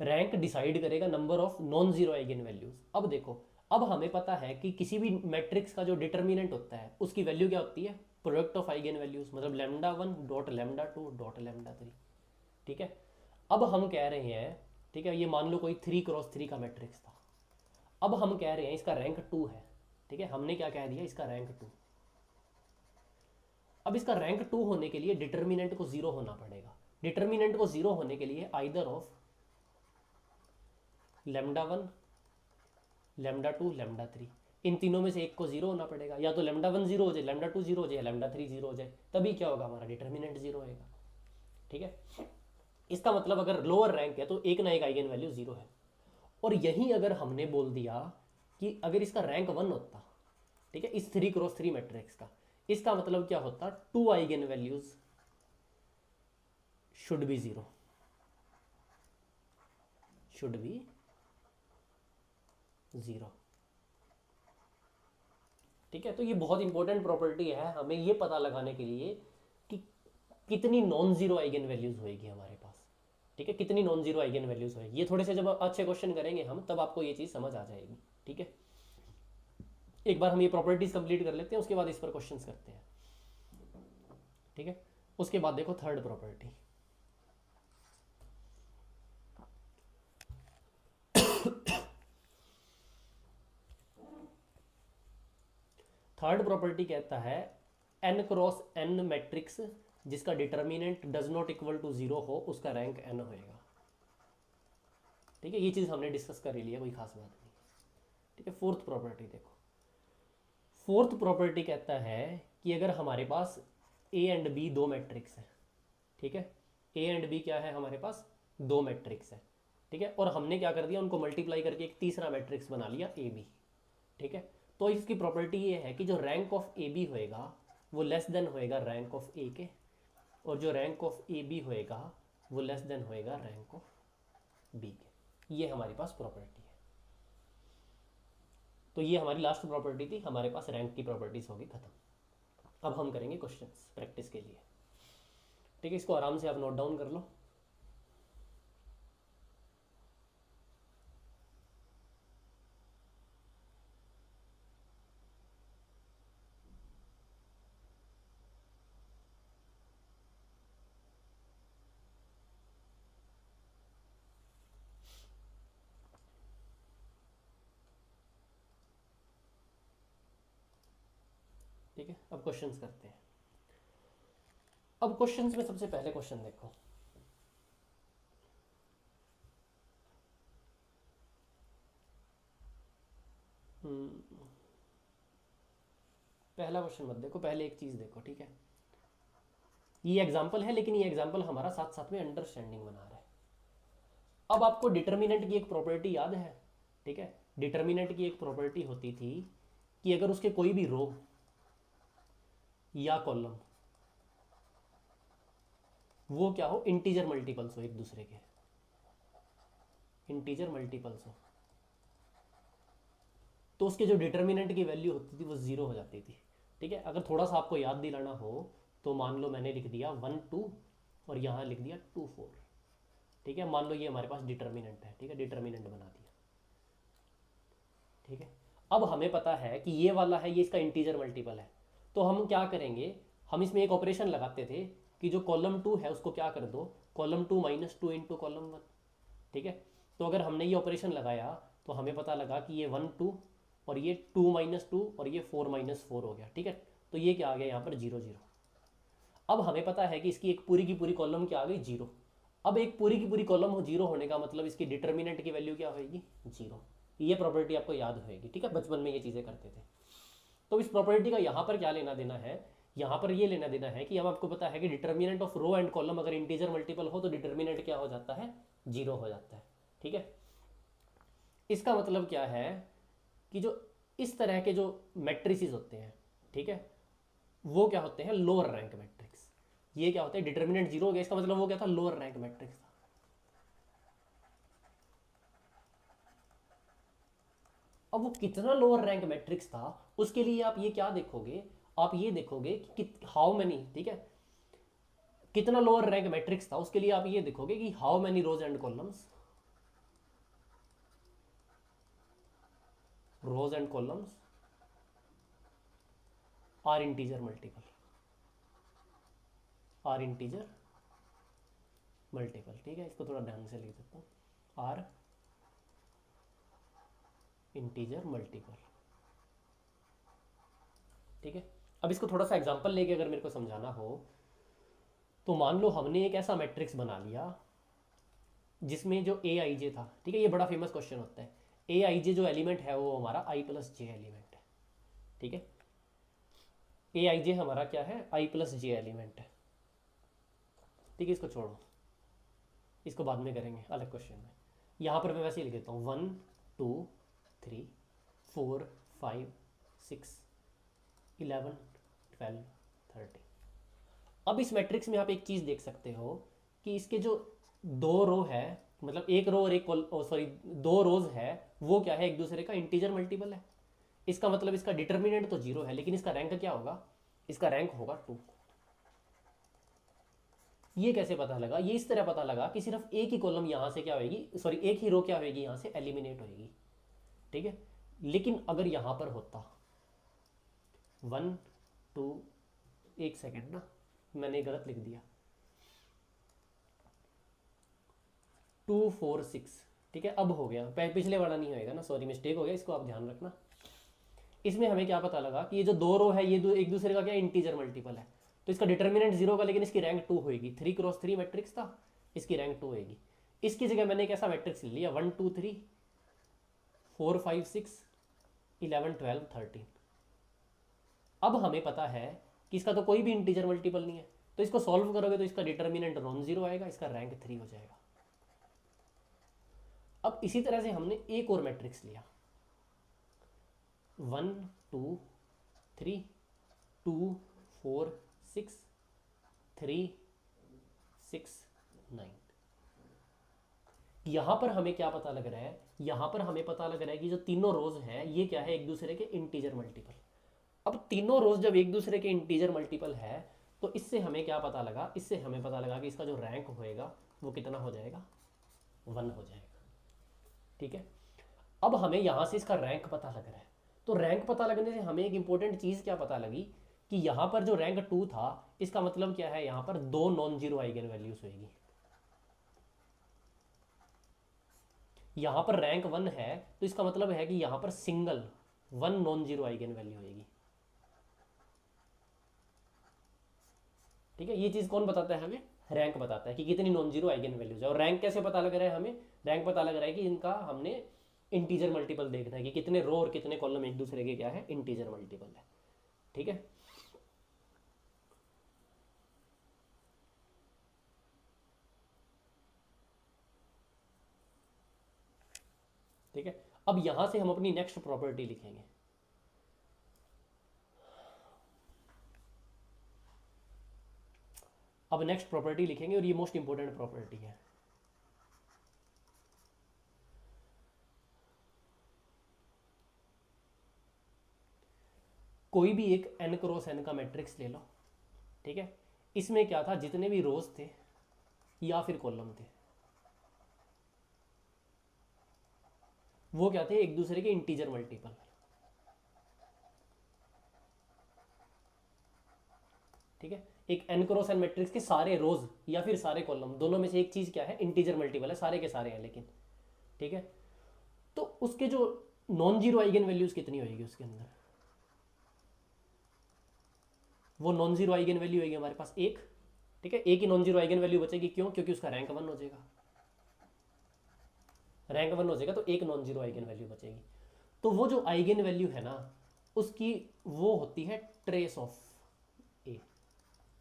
रैंक डिसाइड करेगा number of non zero eigen values. अब देखो, अब हमें पता है कि किसी भी मैट्रिक्स का जो डिटर्मिनेंट होता है उसकी वैल्यू क्या होती है, प्रोडक्ट ऑफ आइगेन वैल्यूज, मतलब λ1 डॉट λ2 डॉट λ3। ठीक है, अब हम कह रहे हैं, ठीक है, ये मान लो कोई 3x3 का मैट्रिक्स था, अब हम कह रहे हैं इसका रैंक 2 है। ठीक है, हमने क्या कह दिया, इसका रैंक 2। अब इसका रैंक 2 होने के लिए डिटर्मिनेंट को 0 होना पड़ेगा। डिटर्मिनेंट को 0 होने के लिए आइदर ऑफ λ1 λ2 λ3, इन तीनों में से एक को 0 होना पड़ेगा। या तो λ1 0 हो जाए, λ2 0 हो जाए, λ3 0 हो जाए, तभी क्या होगा, हमारा डिटर्मिनेंट 0 होएगा। ठीक है, इसका मतलब अगर लोअर रैंक है तो एक ना एक आइगन वैल्यू 0 है। और यही अगर हमने बोल दिया कि अगर इसका रैंक 1 होता, ठीक है, इस 3x3 मैट्रिक्स का, इसका मतलब क्या होता, 2 eigen values should be 0, should be 0। ठीक है, तो ये बहुत इंपॉर्टेंट प्रॉपर्टी है हमें ये पता लगाने के लिए कि कितनी नॉन जीरो आइगन वैल्यूज होएगी हमारे पास। ठीक है, कितनी नॉन जीरो आइगन वैल्यूज होएगी, ये थोड़े से जब अच्छे क्वेश्चन करेंगे हम तब आपको ये चीज़ समझ आ जाएगी। ठीक है, एक बार हम ये प्रॉपर्टीज कंप्लीट कर लेते हैं, उसके बाद इस पर क्वेश्चंस करते हैं। ठीक है, उसके बाद देखो थर्ड प्रॉपर्टी। थर्ड प्रॉपर्टी कहता है n क्रॉस n मैट्रिक्स जिसका determinant does not equal to zero हो उसका रैंक n होएगा। ठीक है, ये चीज़ हमने डिस्कस कर ही लिया, कोई खास बात नहीं। ठीक है, फोर्थ प्रॉपर्टी देखो। फोर्थ प्रॉपर्टी कहता है कि अगर हमारे पास ए एंड बी दो मैट्रिक्स है, ठीक है, ए एंड बी क्या है हमारे पास, दो मैट्रिक्स है। ठीक है, और हमने क्या कर दिया, उनको मल्टीप्लाई करके एक तीसरा मैट्रिक्स बना लिया ए बी। ठीक है, तो इसकी प्रॉपर्टी ये है कि जो रैंक ऑफ ए बी होएगा वो लेस देन होएगा रैंक ऑफ ए के, और जो रैंक ऑफ ए बी होएगा वो लेस देन होएगा रैंक ऑफ बी के। ये हमारे पास प्रॉपर्टी है। तो ये हमारी लास्ट प्रॉपर्टी थी, हमारे पास रैंक की प्रॉपर्टीज होगी खत्म। अब हम करेंगे क्वेश्चंस प्रैक्टिस के लिए। ठीक है, इसको आराम से आप नोट डाउन कर लो। ठीक है, अब क्वेश्चंस करते हैं। अब क्वेश्चंस में सबसे पहले क्वेश्चन देखो। पहला क्वेश्चन मत देखो, पहले एक चीज देखो। ठीक है, ये एग्जांपल है, लेकिन ये एग्जांपल हमारा साथ साथ में अंडरस्टैंडिंग बना रहा है। अब आपको डिटर्मिनेंट की एक प्रॉपर्टी याद है। ठीक है, डिटर्मिनेंट की एक प्रॉपर्टी होती थी कि अगर उसके कोई भी रो या कॉलम वो क्या हो, इंटीजर मल्टीपल्स हो एक दूसरे के, इंटीजर मल्टीपल्स हो, तो उसके जो डिटर्मिनेंट की वैल्यू होती थी वो जीरो हो जाती थी। ठीक है, अगर थोड़ा सा आपको याद दिलाना हो तो मान लो मैंने लिख दिया 1 2 और यहाँ लिख दिया 2 4। ठीक है, मान लो ये हमारे पास डिटर्मिनेंट है। ठीक है, डिटर्मिनेंट बना दिया। ठीक है, अब हमें पता है कि ये वाला है, ये इसका इंटीजर मल्टीपल है, तो हम क्या करेंगे, हम इसमें एक ऑपरेशन लगाते थे कि जो कॉलम 2 है उसको क्या कर दो, कॉलम 2 माइनस 2 इंटू कॉलम 1। ठीक है, तो अगर हमने ये ऑपरेशन लगाया तो हमें पता लगा कि ये 1 2 और ये 2 माइनस 2 और ये 4 माइनस 4 हो गया। ठीक है, तो ये क्या आ गया यहाँ पर 0 0। अब हमें पता है कि इसकी एक पूरी की पूरी कॉलम क्या आ गई, 0। अब एक पूरी की पूरी कॉलम 0 होने का मतलब इसकी डिटर्मिनेंट की वैल्यू क्या होगी, 0। ये प्रॉपर्टी आपको याद होएगी। ठीक है, बचपन में ये चीज़ें करते थे। तो इस प्रॉपर्टी का यहाँ पर क्या लेना देना है, यहाँ पर ये लेना देना है कि अब आपको पता है कि determinant of row and column अगर इंटीजर मल्टीपल हो तो डिटर्मिनेंट क्या हो जाता है, 0 हो जाता है। ठीक है, इसका मतलब क्या है कि जो इस तरह के जो मैट्रिसेस होते हैं, ठीक है, वो क्या होते हैं, लोअर रैंक मैट्रिक्स। ये क्या होता है, डिटर्मिनेंट 0 हो गया, इसका मतलब वो क्या था, लोअर रैंक मैट्रिक्स था। अब वो कितना लोअर रैंक मैट्रिक्स था उसके लिए आप ये क्या देखोगे, आप ये देखोगे कि हाउ मैनी, ठीक है, कितना लोअर रैंक मैट्रिक्स था उसके लिए आप ये देखोगे कि how many rows and columns, rows and columns are integer multiple, are integer multiple. ठीक है, इसको थोड़ा ध्यान से लिख देता हूँ, आर इंटीजर मल्टीपल। ठीक है, अब इसको थोड़ा सा एग्जांपल लेके अगर मेरे को समझाना हो तो मान लो हमने एक ऐसा मैट्रिक्स बना लिया जिसमें जो ए आई जे था। ठीक है, ये बड़ा फेमस क्वेश्चन होता है, ए आई जे जो एलिमेंट है वो हमारा आई प्लस जे एलिमेंट है। ठीक है, ए आई जे हमारा क्या है, आई प्लस जे एलिमेंट है। ठीक है, इसको छोड़ो, इसको बाद में करेंगे अलग क्वेश्चन में। यहाँ पर मैं वैसे ही लिख देता हूँ 1 2 3 4 5 6 11 12 13। अब इस मैट्रिक्स में आप एक चीज़ देख सकते हो कि इसके जो दो रो है, मतलब एक रो और एक सॉरी दो रोज है, वो क्या है, एक दूसरे का इंटीजर मल्टीपल है। इसका मतलब इसका डिटर्मिनेंट तो 0 है, लेकिन इसका रैंक क्या होगा, इसका रैंक होगा 2। ये कैसे पता लगा, ये इस तरह पता लगा कि सिर्फ एक ही कॉलम यहाँ से क्या होगी, सॉरी एक ही रो क्या होगी यहाँ से एलिमिनेट होगी, ठीक है। लेकिन अगर यहाँ पर होता 1 2, एक सेकेंड ना, मैंने गलत लिख दिया, 2 4 6, ठीक है। अब हो गया, पिछले वाला नहीं होएगा ना, सॉरी मिस्टेक हो गया, इसको आप ध्यान रखना। इसमें हमें क्या पता लगा कि ये जो दो रो है ये एक दूसरे का क्या इंटीजर मल्टीपल है, तो इसका डिटर्मिनेंट 0 का, लेकिन इसकी रैंक 2 होगी। 3x3 मैट्रिक्स था, इसकी रैंक 2 होगी। इसकी जगह मैंने कैसा मैट्रिक्स ले लिया, 1 2 3 4 5 6 11 12 13। अब हमें पता है कि इसका तो कोई भी इंटीजर मल्टीपल नहीं है, तो इसको सॉल्व करोगे तो इसका डिटर्मिनेंट नॉन जीरो आएगा, इसका रैंक 3 हो जाएगा। अब इसी तरह से हमने एक और मैट्रिक्स लिया, 1 2 3 2 4 6 3 6 9। यहां पर हमें क्या पता लग रहा है, यहां पर हमें पता लग रहा है कि जो तीनों रोज हैं ये क्या है, एक दूसरे के इंटीजर मल्टीपल। अब तीनों रोज जब एक दूसरे के इंटीजर मल्टीपल है तो इससे हमें क्या पता लगा, इससे हमें पता लगा कि इसका जो रैंक होएगा वो कितना हो जाएगा, 1 हो जाएगा, ठीक है। अब हमें यहां से इसका रैंक पता लग रहा है, तो रैंक पता लगने से हमें एक इंपॉर्टेंट चीज क्या पता लगी कि यहां पर जो रैंक 2 था, इसका मतलब क्या है, यहां पर 2 नॉन जीरो आइगन वैल्यूज होगी। यहां पर रैंक 1 है तो इसका मतलब है कि यहां पर single 1 non zero eigen value होगी, ठीक है। ये चीज कौन बताता है हमें, रैंक बताता है कि कितनी नॉन जीरो आइगन वैल्यूज है। और रैंक कैसे पता लग रहा है हमें, रैंक पता लग रहा है कि इनका हमने इंटीजर मल्टीपल देखना है कि कितने रो और कितने कॉलम एक दूसरे के क्या है, इंटीजर मल्टीपल है, ठीक है। ठीक है, अब यहां से हम अपनी नेक्स्ट प्रॉपर्टी लिखेंगे। अब नेक्स्ट प्रॉपर्टी लिखेंगे और ये मोस्ट इंपॉर्टेंट प्रॉपर्टी है। कोई भी एक n क्रॉस n का मैट्रिक्स ले लो, ठीक है। इसमें क्या था, जितने भी रोज थे या फिर कॉलम थे वो क्या थे, एक दूसरे के इंटीजर मल्टीपल, ठीक है। एक n क्रॉस n मैट्रिक्स के सारे रोज या फिर सारे कॉलम, दोनों में से एक चीज क्या है, इंटीजर मल्टीपल है, सारे के सारे हैं लेकिन, ठीक है। तो उसके जो नॉन जीरो आइगन वैल्यूज कितनी होगी उसके अंदर, वो नॉन जीरो आइगन वैल्यू होगी हमारे पास एक, ठीक है। एक ही नॉन जीरो आइगन वैल्यू बचेगी, क्यों, क्योंकि उसका रैंक 1 हो जाएगा, रैंक 1 हो जाएगा तो एक नॉन जीरो आइगन वैल्यू बचेगी। तो वो जो आइगन वैल्यू है ना उसकी वो होती है ट्रेस ऑफ ए,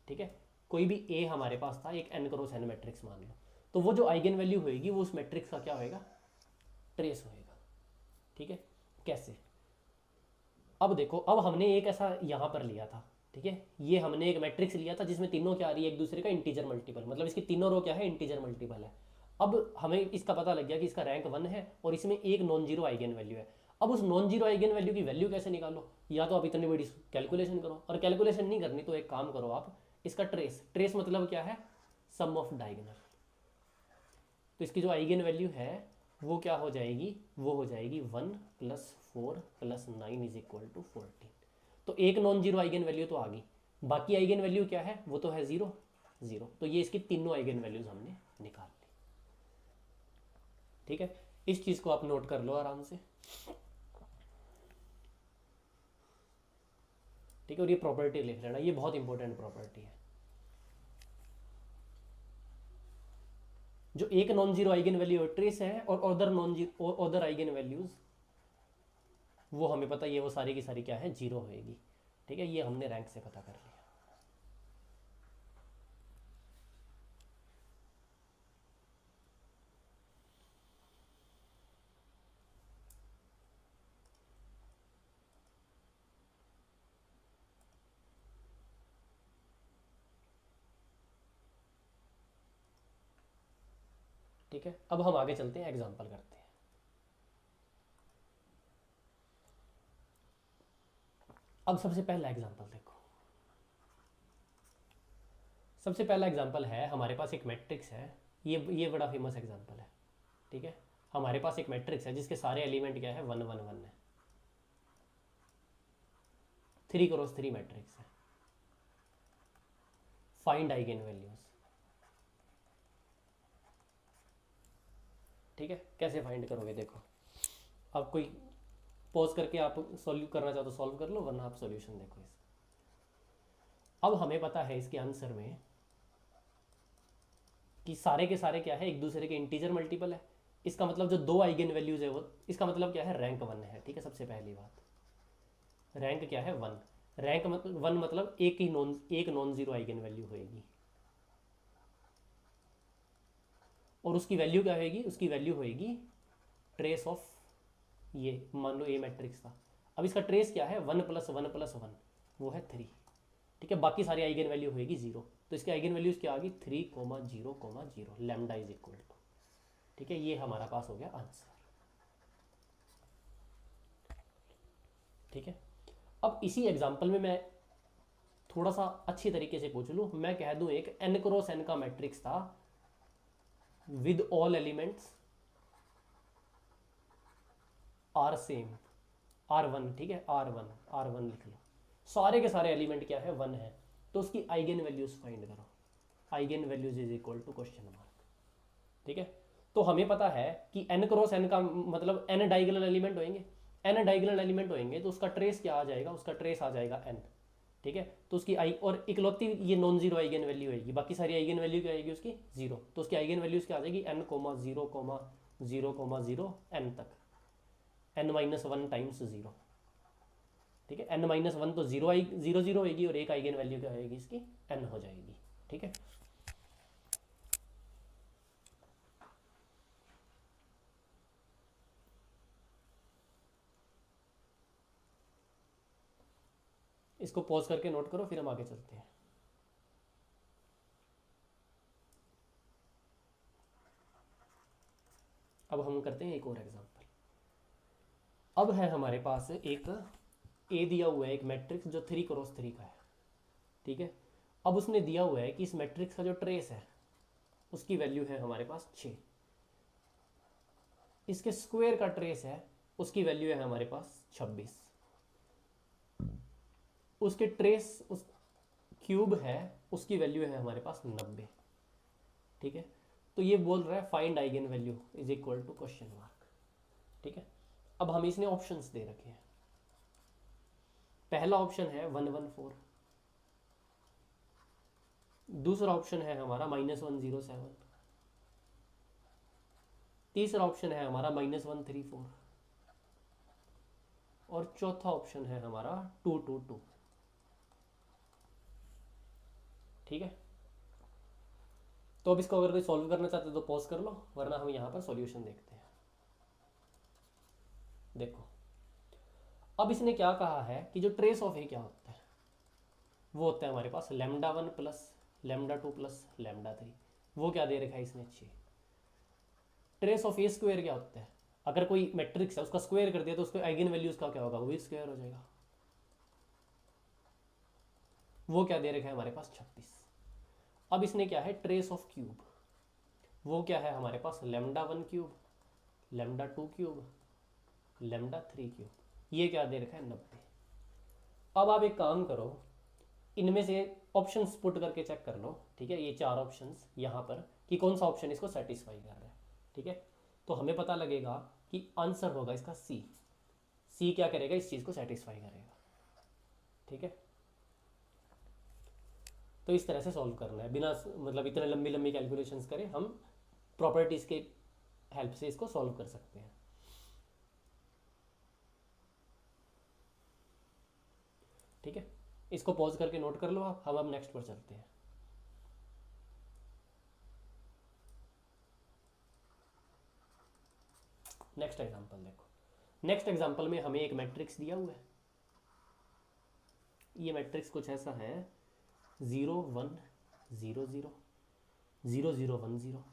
ठीक है। कोई भी ए हमारे पास था, एक n क्रॉस n मैट्रिक्स मान लो, तो वो जो आइगन वैल्यू होगी वो उस मैट्रिक्स का क्या होएगा, ट्रेस होएगा, ठीक है। कैसे, अब देखो, अब हमने एक ऐसा यहां पर लिया था, ठीक है। ये हमने एक मैट्रिक्स लिया था जिसमें तीनों क्या आ रही है, एक दूसरे का इंटीजर मल्टीपल, मतलब इसकी तीनों रो क्या है, इंटीजर मल्टीपल है। अब हमें इसका पता लग गया कि इसका रैंक 1 है और इसमें एक नॉन जीरो आइगन वैल्यू है। अब उस नॉन जीरो आइगन वैल्यू की वैल्यू कैसे निकालो, या तो आप इतनी बड़ी कैलकुलेशन करो, और कैलकुलेशन नहीं करनी तो एक काम करो आप, इसका ट्रेस, ट्रेस मतलब क्या है, सम ऑफ डायगोनल। तो इसकी जो आइगन वैल्यू है वो क्या हो जाएगी, वो हो जाएगी 1 + 4 + 9 = 14। तो एक नॉन जीरो आइगन वैल्यू तो आ गई, बाकी आइगन वैल्यू क्या है, वो तो है 0 0। तो ये इसकी तीनों आइगन वैल्यूज हमने निकाल ली, ठीक है। इस चीज को आप नोट कर लो आराम से, ठीक है। और ये प्रॉपर्टी लिख लेना, ये बहुत इंपॉर्टेंट प्रॉपर्टी है। जो एक non zero eigen value trace है और other non zero other eigen values वो हमें पता है, ये वो सारी की सारी क्या है, 0 होएगी, ठीक है। ये हमने रैंक से पता कर लिया। ठीक है, अब हम आगे चलते हैं, एग्जाम्पल करते हैं। अब सबसे पहला एग्जांपल देखो। सबसे पहला एग्जांपल है, हमारे पास एक मैट्रिक्स है, ये बड़ा फेमस एग्जांपल है, ठीक है। हमारे पास एक मैट्रिक्स है जिसके सारे एलिमेंट क्या है, 1 1 1 है, 3x3 मैट्रिक्स है। फाइंड आइगन वैल्यूज, ठीक है। कैसे फाइंड करोगे देखो, अब कोई पॉज करके आप सॉल्व करना चाहो तो सॉल्व कर लो, वरना आप सॉल्यूशन देखो इसका। अब हमें पता है इसके आंसर में कि सारे के सारे क्या है, एक दूसरे के इंटीजर मल्टीपल है। इसका मतलब जो दो आइगन वैल्यूज है वो, इसका मतलब क्या है, रैंक 1 है, ठीक है। सबसे पहली बात, रैंक क्या है, 1। रैंक मतलब 1 मतलब एक नॉन जीरो आइगन वैल्यू होएगी, और उसकी वैल्यू क्या होएगी, उसकी वैल्यू होएगी ट्रेस ऑफ, ये मान लो ए मैट्रिक्स था। अब इसका ट्रेस क्या है, 1 + 1 + 1, वो है 3, ठीक है। बाकी सारी आइगन वैल्यू होएगी 0, तो इसकी आइगन वैल्यूज क्या आ गई, 3, 0, 0, लैम्डा इज इक्वल टू, ठीक है। ये हमारा पास हो गया आंसर, ठीक है। अब इसी एग्जांपल में मैं थोड़ा सा अच्छी तरीके से पूछ लूँ, मैं कह दूँ एक n×n का मैट्रिक्स था with all elements are same, R1, ठीक है, R1 लिख लो, सारे के सारे एलिमेंट क्या है, 1 है, तो उसकी आइगन वैल्यूज फाइंड करो। Eigen values is equal to question mark, ठीक है। तो हमें पता है कि n×n का मतलब n डायगोनल एलिमेंट होंगे, n डायगोनल एलिमेंट होंगे तो उसका ट्रेस क्या आ जाएगा, उसका ट्रेस आ जाएगा n, ठीक है। तो उसकी आई और इकलौती ये नॉन जीरो आइगन वैल्यू होगी, बाकी सारी आइगन वैल्यू क्या आएगी उसकी, 0, तो उसकी आइगन वैल्यूज क्या आ जाएगी, n, 0, 0, 0 n तक, n-1 टाइम्स 0, ठीक है। n-1 तो 0 0 होगी, और एक आइगन वैल्यू क्या होगी इसकी, n हो जाएगी, ठीक है। इसको पॉज करके नोट करो, फिर हम आगे चलते हैं। अब हम करते हैं एक और एग्जांपल। अब है हमारे पास एक ए दिया हुआ है, एक मैट्रिक्स जो 3x3 का है, ठीक है। अब उसने दिया हुआ है कि इस मैट्रिक्स का जो ट्रेस है उसकी वैल्यू है हमारे पास 6, इसके स्क्वायर का ट्रेस है उसकी वैल्यू है हमारे पास 26, उसके ट्रेस उस क्यूब है उसकी वैल्यू है हमारे पास 90, ठीक है। तो ये बोल रहा है find eigen value is equal to question mark, ठीक है। अब हमें इसने ऑप्शंस दे रखे हैं। पहला ऑप्शन है 114, दूसरा ऑप्शन है हमारा -107, तीसरा ऑप्शन है हमारा -134, और चौथा ऑप्शन है हमारा 222, ठीक है। तो अब इसको अगर कोई सॉल्व करना चाहते तो पॉज कर लो, वरना हम यहाँ पर सॉल्यूशन देखते हैं। देखो, अब इसने क्या कहा है कि जो ट्रेस ऑफ ए क्या होता है, वो होता है हमारे पास λ1 + λ2 + λ3, वो क्या दे रखा है इसने, 6। ट्रेस ऑफ ए स्क्वायर क्या होता है, अगर कोई मैट्रिक्स है उसका स्क्वायर कर दिया तो उसके आइगन वैल्यूज का क्या होगा, वो भी स्क्वायर हो जाएगा, वो क्या दे रखा है हमारे पास, 26। अब इसने क्या है, ट्रेस ऑफ क्यूब, वो क्या है हमारे पास, λ1 क्यूब, λ2 क्यूब, λ3 क्यूब, ये क्या दे रखा है, 90। अब आप एक काम करो, इनमें से ऑप्शंस पुट करके चेक कर लो, ठीक है। ये 4 ऑप्शंस यहाँ पर कि कौन सा ऑप्शन इसको सेटिस्फाई कर रहा है, ठीक है। तो हमें पता लगेगा कि आंसर होगा इसका सी। सी क्या करेगा, इस चीज़ को सेटिस्फाई करेगा, ठीक है। तो इस तरह से सॉल्व करना है, बिना मतलब इतने लंबी लंबी कैलकुलेशंस करें, हम प्रॉपर्टीज़ के हेल्प से इसको सॉल्व कर सकते हैं, ठीक है। इसको पॉज करके नोट कर लो आप, हम अब नेक्स्ट पर चलते हैं। नेक्स्ट एग्जांपल देखो, नेक्स्ट एग्जांपल में हमें एक मैट्रिक्स दिया हुआ है। ये मैट्रिक्स कुछ ऐसा है, 0 1 0 0 0 0 1 0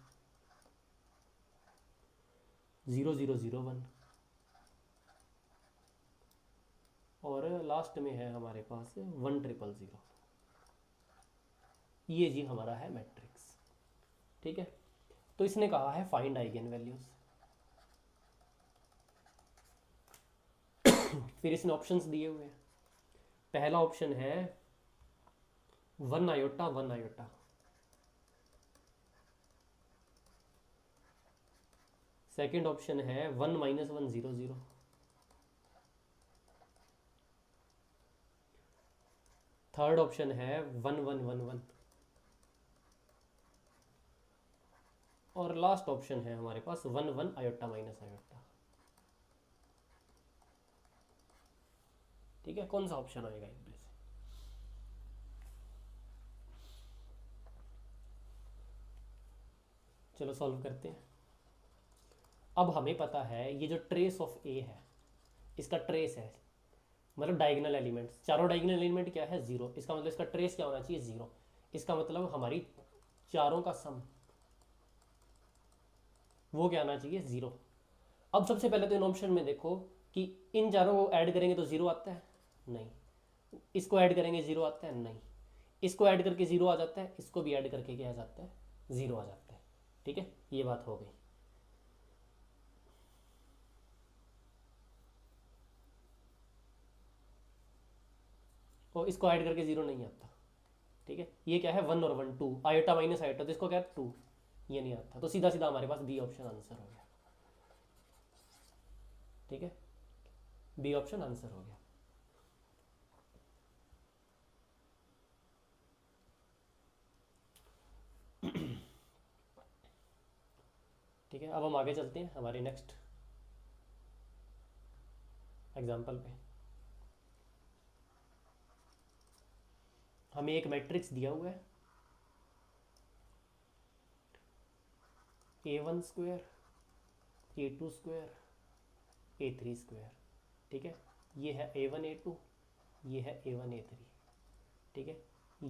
0 0 0 1 और लास्ट में है हमारे पास 1,000,000। ये जी हमारा है मैट्रिक्स। ठीक है, तो इसने कहा है फाइंड आइगन वैल्यूज। फिर इसने ऑप्शंस दिए हुए हैं। पहला ऑप्शन है 1 आयोटा 1 आयोटा, सेकेंड ऑप्शन है 1 -1 0 0, थर्ड ऑप्शन है 1 1 1 1, और लास्ट ऑप्शन है हमारे पास 1 1 आयोटा माइनस आयोटा। ठीक है, कौन सा ऑप्शन आएगा इनमें से? चलो सॉल्व करते हैं। अब हमें पता है ये जो ट्रेस ऑफ ए है, इसका ट्रेस है मतलब डायगोनल एलिमेंट्स, चारों डायगोनल एलिमेंट क्या है? जीरो। इसका मतलब इसका ट्रेस क्या होना चाहिए? जीरो। इसका मतलब हमारी चारों का सम वो क्या आना चाहिए? जीरो। अब सबसे पहले तो इन ऑप्शन में देखो कि इन चारों को ऐड करेंगे तो जीरो आता है? नहीं। इसको ऐड करेंगे जीरो आता है? नहीं। इसको ऐड करके जीरो आ जाता है, इसको भी ऐड करके क्या आ जाता है? जीरो आ जाता है। ठीक है, ये बात हो गई। और इसको ऐड करके जीरो नहीं आता। ठीक है, ये क्या है? 1 और 1 2, आयोटा माइनस आयोटा, तो इसको क्या है? 2, ये नहीं आता। तो सीधा सीधा हमारे पास बी ऑप्शन आंसर हो गया। ठीक है, बी ऑप्शन आंसर हो गया। ठीक है, अब हम आगे चलते हैं हमारे नेक्स्ट एग्जाम्पल पे। हमें एक मैट्रिक्स दिया हुआ है A1 square, A2 square, A3 square. ठीक है, ये है A1 A2, ये है A1 A3। ठीक है,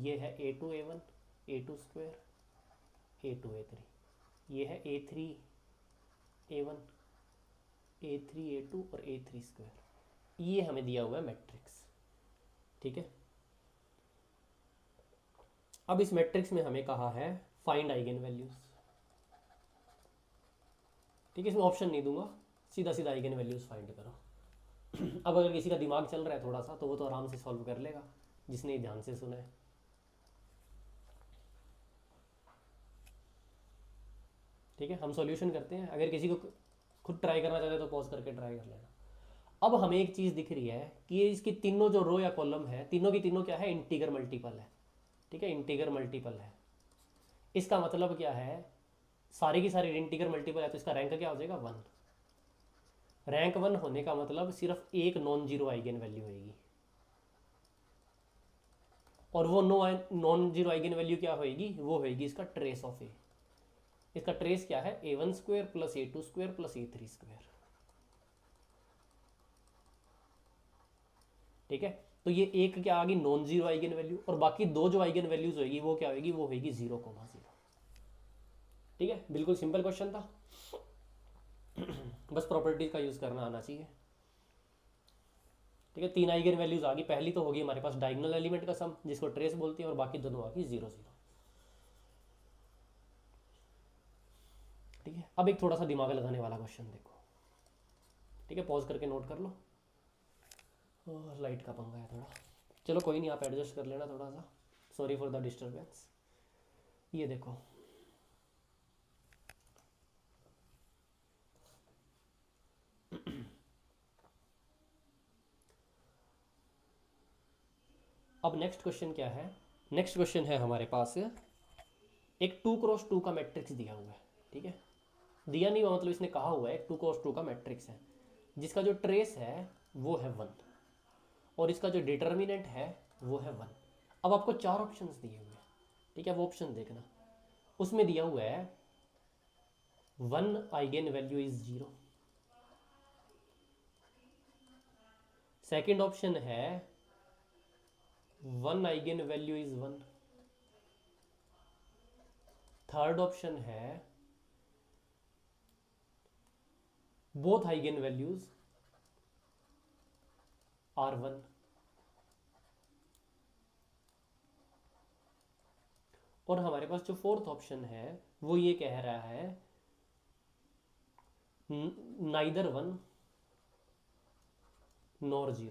ये है A2 A1, A2 square, A2 A3, ये है A3 A1, A3 A2 और A3 स्क्वायर। ये हमें दिया हुआ है मैट्रिक्स। ठीक है, अब इस मैट्रिक्स में हमें कहा है फाइंड आइगन वैल्यूज। ठीक है, इसमें ऑप्शन नहीं दूंगा, सीधा सीधा आइगन वैल्यूज फाइंड करो। अब अगर किसी का दिमाग चल रहा है थोड़ा सा तो वो तो आराम से सॉल्व कर लेगा, जिसने ध्यान से सुना है। ठीक है, हम सॉल्यूशन करते हैं। अगर किसी को खुद ट्राई करना चाहते तो पॉज करके ट्राई कर लेना। अब हमें एक चीज़ दिख रही है कि ये इसकी तीनों जो रो या कॉलम है, तीनों की तीनों क्या है? इंटीगर मल्टीपल है। ठीक है, इंटीगर मल्टीपल है। इसका मतलब क्या है? सारी की सारी इंटीगर मल्टीपल है, तो इसका रैंक क्या हो जाएगा? 1। रैंक 1 होने का मतलब सिर्फ एक नॉन जीरो आइगन वैल्यू होगी, और वो नॉन जीरो आइगन वैल्यू क्या होगी? वो होगी इसका ट्रेस ऑफ ए। इसका ट्रेस क्या है? A1 square plus A2 square plus A3 square. ठीक है, तो ये एक क्या आ गई? नॉन जीरो आइगन वैल्यू, और बाकी दो जो आइगन वैल्यूज होगी वो क्या होगी? वो होगी 0,0। ठीक है, बिल्कुल सिंपल क्वेश्चन था। बस प्रॉपर्टी का यूज करना आना चाहिए। ठीक है, तीन आइगन वैल्यूज आ गई। पहली तो होगी हमारे पास डायगोनल एलिमेंट का सम, जिसको ट्रेस बोलते हैं, और बाकी दोनों आ गई 0 0। ठीक है, अब एक थोड़ा सा दिमाग लगाने वाला क्वेश्चन देखो। ठीक है, पॉज करके नोट कर लो। लाइट का पंगा है थोड़ा, चलो कोई नहीं, आप एडजस्ट कर लेना थोड़ा सा। Sorry for the disturbance. ये देखो, अब नेक्स्ट क्वेश्चन क्या है? नेक्स्ट क्वेश्चन है हमारे पास एक 2x2 का मैट्रिक्स दिया हुआ है। ठीक है, दिया नहीं हुआ मतलब इसने कहा हुआ है 2x2 का मैट्रिक्स है, जिसका जो ट्रेस है वो है 1, और इसका जो डिटर्मिनेंट है वो है 1। अब आपको चार ऑप्शंस दिए हुए हैं। ठीक है, वो ऑप्शन देखना। उसमें दिया हुआ है 1 eigen value is 0, second option है 1 eigen value is 1, third option है बोथ आइगन वैल्यूज R1। और हमारे पास जो फोर्थ ऑप्शन है वो ये कह रहा है नाइदर 1 नॉर 0।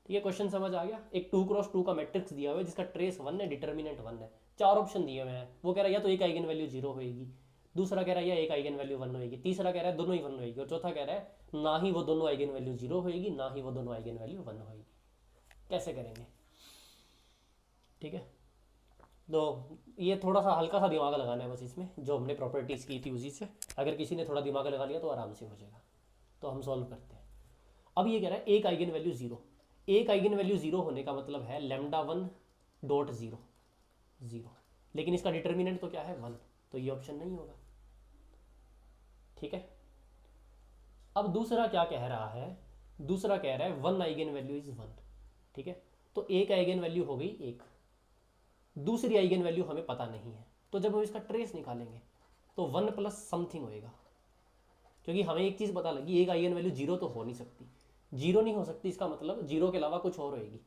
ठीक है, क्वेश्चन समझ आ गया। एक 2x2 का मैट्रिक्स दिया हुआ है जिसका ट्रेस 1 है, डिटर्मिनेंट 1 है, चार ऑप्शन दिए हुए हैं। वो कह रहा है या तो एक आइगन वैल्यू 0 होएगी, दूसरा कह रहा है या एक आइगन वैल्यू 1 होएगी, तीसरा कह रहा है दोनों ही 1 होएगी, और चौथा कह रहा है ना ही वो दोनों आइगन वैल्यू 0 होएगी ना ही वो दोनों आइगन वैल्यू 1 होएगी। कैसे करेंगे? ठीक है, तो ये थोड़ा सा हल्का सा दिमाग लगाना है बस इसमें, जो हमने प्रॉपर्टीज़ की थी उसी से। अगर किसी ने थोड़ा दिमाग लगा लिया तो आराम से हो जाएगा। तो हम सॉल्व करते हैं। अब ये कह रहा है एक आइगन वैल्यू 0, एक आइगन वैल्यू 0 होने का मतलब है λ1.0 0, लेकिन इसका डिटर्मिनेंट तो क्या है 1, तो ये ऑप्शन नहीं होगा। ठीक है, अब दूसरा क्या कह रहा है, दूसरा कह रहा है 1 आइगन वैल्यू इज 1। ठीक है, तो एक आइगन वैल्यू हो गई 1, दूसरी आइगन वैल्यू हमें पता नहीं है, तो जब हम इसका ट्रेस निकालेंगे तो 1 प्लस समथिंग होएगा, क्योंकि हमें एक चीज़ पता लगी, एक आइगन वैल्यू 0 तो हो नहीं सकती, 0 नहीं हो सकती, इसका मतलब 0 के अलावा कुछ और होएगी।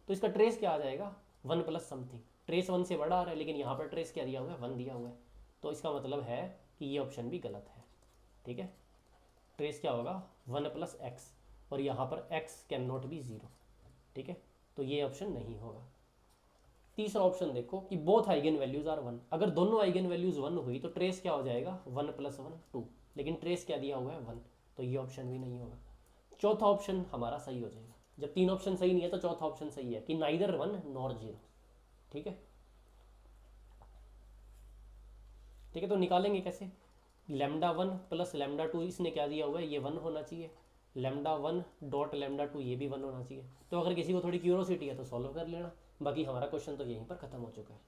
तो इसका ट्रेस क्या आ जाएगा 1 प्लस समथिंग। ट्रेस 1 से बड़ा आ रहा है, लेकिन यहाँ पर ट्रेस क्या दिया हुआ है 1 दिया हुआ है, तो इसका मतलब है कि ये ऑप्शन भी गलत है। ठीक है, ट्रेस क्या होगा 1 प्लस एक्स, और यहाँ पर x कैन नॉट बी 0। ठीक है, तो ये ऑप्शन नहीं होगा। तीसरा ऑप्शन देखो कि बोथ आइगन वैल्यूज आर 1, अगर दोनों आइगन वैल्यूज 1 हुई तो ट्रेस क्या हो जाएगा 1 प्लस 1 2, लेकिन ट्रेस क्या दिया हुआ है 1, तो ये ऑप्शन भी नहीं होगा। चौथा ऑप्शन हमारा सही हो जाएगा। जब तीन ऑप्शन सही नहीं है तो चौथा ऑप्शन सही है कि नाइदर 1 नॉर 0। ठीक है, ठीक है, तो निकालेंगे कैसे, λ1 प्लस λ2, इसने क्या दिया हुआ है ये 1 होना चाहिए, λ1 डॉट λ2 ये भी 1 होना चाहिए। तो अगर किसी को थोड़ी क्यूरोसिटी है तो सॉल्व कर लेना, बाकी हमारा क्वेश्चन तो यहीं पर खत्म हो चुका है।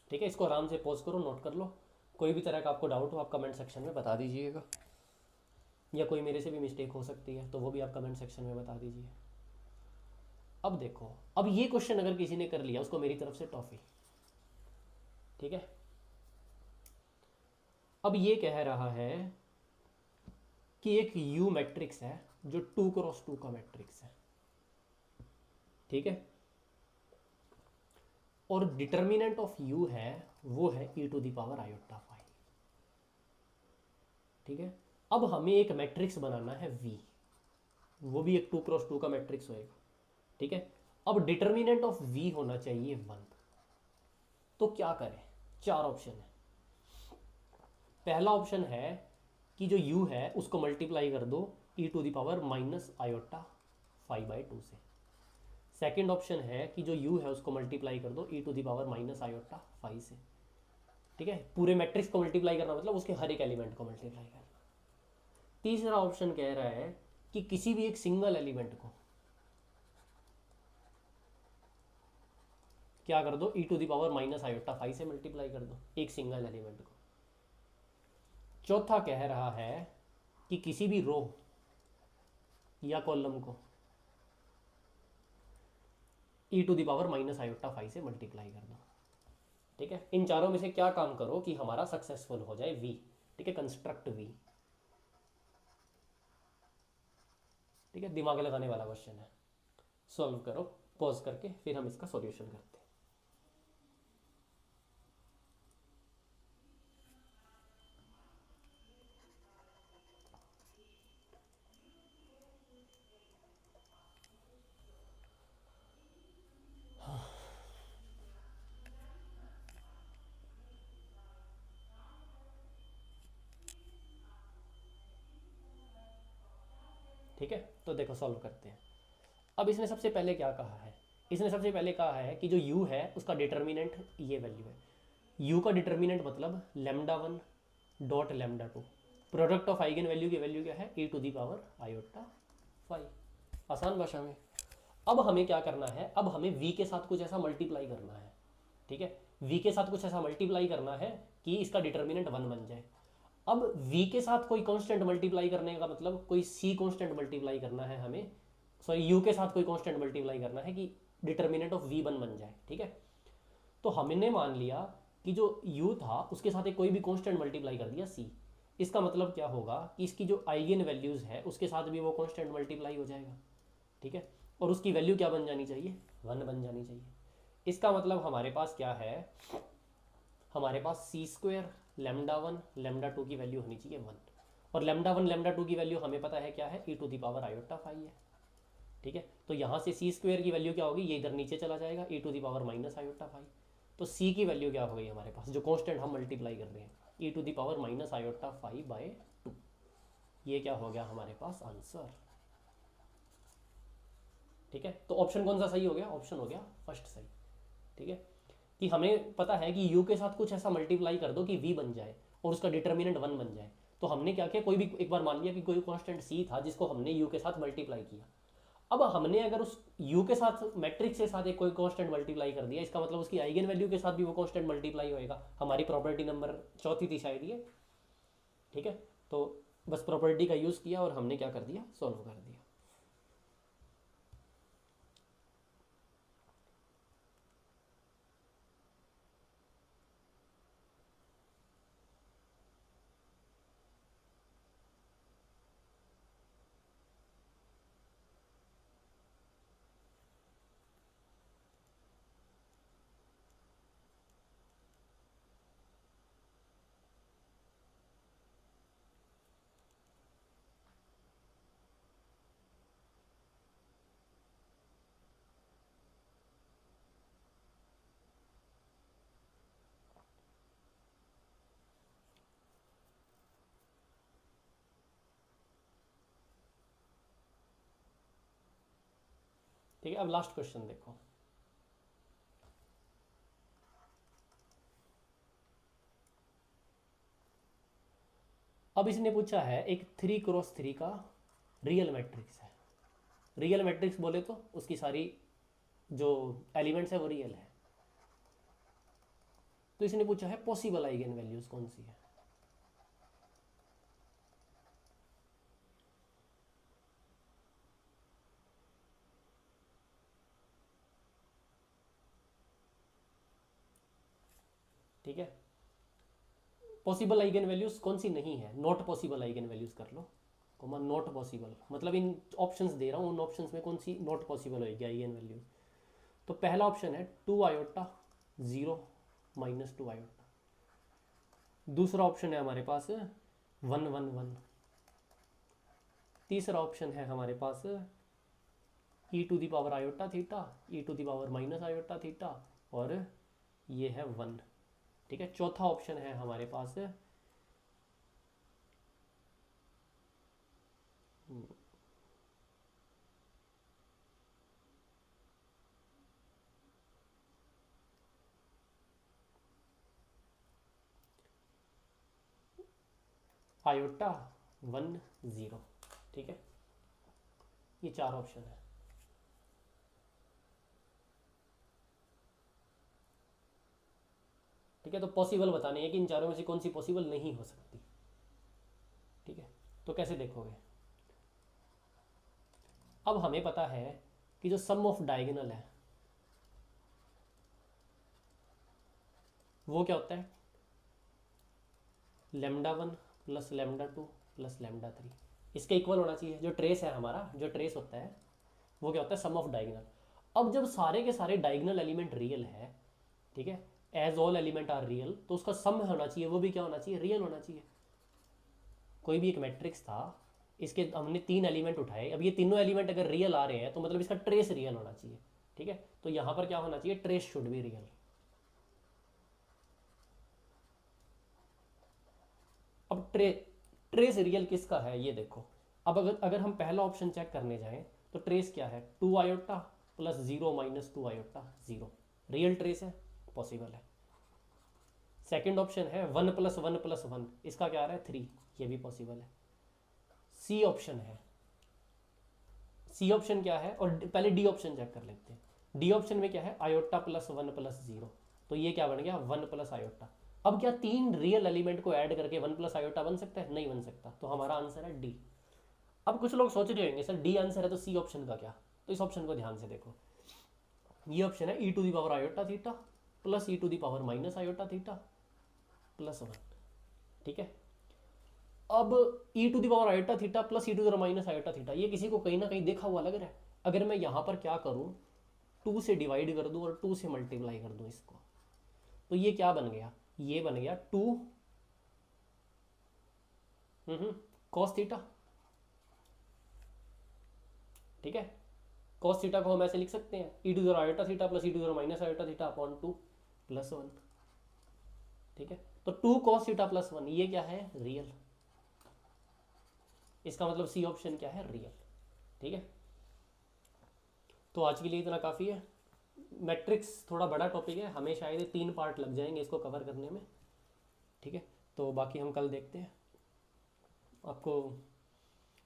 ठीक है, इसको आराम से पॉज करो, नोट कर लो। कोई भी तरह का आपको डाउट हो आप कमेंट सेक्शन में बता दीजिएगा, या कोई मेरे से भी मिस्टेक हो सकती है तो वो भी आप कमेंट सेक्शन में बता दीजिए। अब देखो, अब ये क्वेश्चन अगर किसी ने कर लिया उसको मेरी तरफ से टॉफी। ठीक है, अब ये कह रहा है कि एक यू मैट्रिक्स है जो 2x2 का मैट्रिक्स है। ठीक है, और डिटर्मिनेंट ऑफ यू है वो है e⁻i⁵। ठीक है, अब हमें एक मैट्रिक्स बनाना है v, वो भी एक 2x2 का मैट्रिक्स होएगा। ठीक है, अब डिटर्मिनेंट ऑफ v होना चाहिए 1, तो क्या करें, चार ऑप्शन है। पहला ऑप्शन है कि जो u है उसको मल्टीप्लाई कर दो e⁻⁵/2 से। सेकेंड ऑप्शन है कि जो u है उसको मल्टीप्लाई कर दो e⁻⁻⁵ से। ठीक है, पूरे मैट्रिक्स को मल्टीप्लाई करना मतलब उसके हर एक एलिमेंट को मल्टीप्लाई करना। तीसरा ऑप्शन कह रहा है कि किसी भी एक सिंगल एलिमेंट को क्या कर दो e⁻⁻⁵ से मल्टीप्लाई कर दो, एक सिंगल एलिमेंट को। चौथा कह रहा है कि किसी भी रो या कॉलम को e⁻⁻⁵ से मल्टीप्लाई कर दो। ठीक है, इन चारों में से क्या काम करो कि हमारा सक्सेसफुल हो जाए v। ठीक है, कंस्ट्रक्ट v। ठीक है, दिमाग लगाने वाला क्वेश्चन है, सॉल्व करो पॉज करके, फिर हम इसका सॉल्यूशन करते हैं। ठीक है, तो देखो सॉल्व करते हैं। अब इसने सबसे पहले क्या कहा है, इसने सबसे पहले कहा है कि जो u है उसका डिटर्मिनेंट ये वैल्यू है। u का डिटर्मिनेंट मतलब λ1 dot λ2, product of eigenvalue की वैल्यू क्या है e⁻⁵। आसान भाषा में। अब हमें क्या करना है, अब हमें v के साथ कुछ ऐसा मल्टीप्लाई करना है। ठीक है, v के साथ कुछ ऐसा मल्टीप्लाई करना है कि इसका डिटर्मिनेंट 1 बन जाए। अब v के साथ कोई कांस्टेंट मल्टीप्लाई करने का मतलब कोई c कांस्टेंट मल्टीप्लाई करना है हमें, सॉरी u के साथ कोई कांस्टेंट मल्टीप्लाई करना है कि डिटर्मिनेंट ऑफ v 1 बन जाए। ठीक है, तो हमने मान लिया कि जो u था उसके साथ एक कोई भी कांस्टेंट मल्टीप्लाई कर दिया c, इसका मतलब क्या होगा कि इसकी जो आइगन वैल्यूज़ है उसके साथ भी वो कांस्टेंट मल्टीप्लाई हो जाएगा, ठीक है, और उसकी वैल्यू क्या बन जानी चाहिए, 1 बन जानी चाहिए। इसका मतलब हमारे पास क्या है, हमारे पास C square lambda one lambda two की वैल्यू होनी चाहिए 1, और लेमडा वन लेमडा टू की वैल्यू हमें पता है क्या है, e to the power iota phi है, ठीक है। तो यहाँ से सी स्क्वेयर की वैल्यू क्या होगी, ये इधर नीचे चला जाएगा, e to the power minus iota phi. तो सी की वैल्यू क्या हो गई हमारे पास, जो कांस्टेंट हम मल्टीप्लाई कर रहे हैं, e to the power minus iota phi by 2। ये क्या हो गया हमारे पास आंसर, ठीक है। तो ऑप्शन कौन सा सही हो गया, ऑप्शन हो गया फर्स्ट सही, ठीक है। कि हमें पता है कि u के साथ कुछ ऐसा मल्टीप्लाई कर दो कि v बन जाए और उसका डिटर्मिनेंट 1 बन जाए। तो हमने क्या किया, कोई भी एक बार मान लिया कि कोई कांस्टेंट c था जिसको हमने u के साथ मल्टीप्लाई किया। अब हमने अगर उस u के साथ मैट्रिक्स के साथ एक कोई कांस्टेंट मल्टीप्लाई कर दिया, इसका मतलब उसकी आइगन वैल्यू के साथ भी वो कांस्टेंट मल्टीप्लाई होएगा। हमारी प्रॉपर्टी नंबर चौथी थी शायद ये, ठीक है। तो बस प्रॉपर्टी का यूज़ किया और हमने क्या कर दिया, सॉल्व कर दिया। ठीक है, अब लास्ट क्वेश्चन देखो। अब इसने पूछा है एक 3x3 का रियल मैट्रिक्स है। रियल मैट्रिक्स बोले तो उसकी सारी जो एलिमेंट्स है वो रियल है। तो इसने पूछा है पॉसिबल आइगन वैल्यूज कौन सी है। ठीक है, पॉसिबल आइगन वैल्यूज कौन सी नहीं है, नॉट पॉसिबल आइगन वैल्यूज कर लो, कोमा नॉट पॉसिबल, मतलब इन ऑप्शंस दे रहा हूँ, उन ऑप्शंस में कौन सी नॉट पॉसिबल होगी आइगन वैल्यूज। तो पहला ऑप्शन है 2 आयोटा 0 माइनस 2 आयोटा। दूसरा ऑप्शन है हमारे पास 1 1 1। तीसरा ऑप्शन है हमारे पास e to the power iota theta, e to the power minus iota theta, और ये है 1, ठीक है। चौथा ऑप्शन है हमारे पास आयोटा 1 0, ठीक है। ये चार ऑप्शन है। ठीक है, तो पॉसिबल बताने हैं कि इन चारों में से कौन सी पॉसिबल नहीं हो सकती, ठीक है। तो कैसे देखोगे, अब हमें पता है कि जो सम ऑफ डायगोनल है वो क्या होता है, lambda one plus lambda two plus lambda three, इसके इक्वल होना चाहिए। जो ट्रेस है हमारा, जो ट्रेस होता है वो क्या होता है, सम ऑफ डायगोनल। अब जब सारे के सारे डायगोनल एलिमेंट रियल है, ठीक है, as all element are real, तो उसका सम होना चाहिए वो भी क्या होना चाहिए, रियल होना चाहिए। कोई भी एक मैट्रिक्स था, इसके हमने 3 एलिमेंट उठाए, अब ये तीनों एलिमेंट अगर रियल आ रहे हैं तो मतलब इसका ट्रेस रियल होना चाहिए, ठीक है। तो यहाँ पर क्या होना चाहिए, ट्रेस शुड बी रियल। अब ट्रेस रियल किसका है ये देखो। अब अगर हम पहला ऑप्शन चेक करने जाएं तो ट्रेस क्या है, 2 iota plus 0 minus 2 iota 0, real trace है, पॉसिबल है। सेकंड ऑप्शन है 1 प्लस 1 प्लस 1, इसका क्या आ रहा है 3, ये भी पॉसिबल है। सी ऑप्शन है, सी ऑप्शन क्या है, और पहले डी ऑप्शन चेक कर लेते हैं। डी ऑप्शन में क्या है, आयोटा प्लस 1 प्लस 0, तो ये क्या बन गया 1 प्लस आयोटा। अब क्या 3 रियल एलिमेंट को ऐड करके 1 प्लस आयोटा बन सकता है, नहीं बन सकता, तो हमारा आंसर है डी। अब कुछ लोग सोच रहे होंगे सर डी आंसर है तो सी ऑप्शन का क्या, तो इस ऑप्शन को ध्यान से देखो। ये ऑप्शन है e to the power iota theta plus e to the power minus iota theta plus 1, ठीक है। अब e to the power iota theta plus e to the power minus iota theta, ये किसी को कहीं ना कहीं देखा हुआ लग रहा है। अगर मैं यहाँ पर क्या करूँ, 2 से डिवाइड कर दूँ और 2 से मल्टीप्लाई कर दूँ इसको, तो ये क्या बन गया, ये बन गया 2 कॉस थीटा। ठीक है, कॉस थीटा को हम ऐसे लिख सकते हैं, e to the power iota theta plus e to the power minus iota theta upon 2 plus 1। ठीक है, तो 2 कॉस थीटा प्लस 1 ये क्या है, रियल। इसका मतलब सी ऑप्शन क्या है, रियल। ठीक है, तो आज के लिए इतना काफ़ी है। मैट्रिक्स थोड़ा बड़ा टॉपिक है, हमें शायद 3 पार्ट लग जाएंगे इसको कवर करने में। ठीक है, तो बाकी हम कल देखते हैं। आपको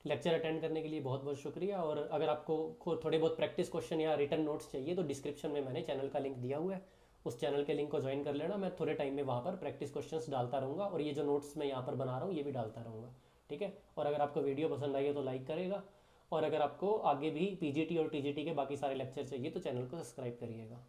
लेक्चर अटेंड करने के लिए बहुत बहुत शुक्रिया। और अगर आपको थोड़े बहुत प्रैक्टिस क्वेश्चन या रिटर्न नोट्स चाहिए तो डिस्क्रिप्शन में मैंने चैनल का लिंक दिया हुआ है, उस चैनल के लिंक को ज्वाइन कर लेना। मैं थोड़े टाइम में वहाँ पर प्रैक्टिस क्वेश्चंस डालता रहूँगा और ये जो नोट्स मैं यहाँ पर बना रहा हूँ ये भी डालता रहूँगा। ठीक है, और अगर आपको वीडियो पसंद आई है तो लाइक करेगा, और अगर आपको आगे भी पीजीटी और टीजीटी के बाकी सारे लेक्चर चाहिए तो चैनल को सब्सक्राइब करिएगा।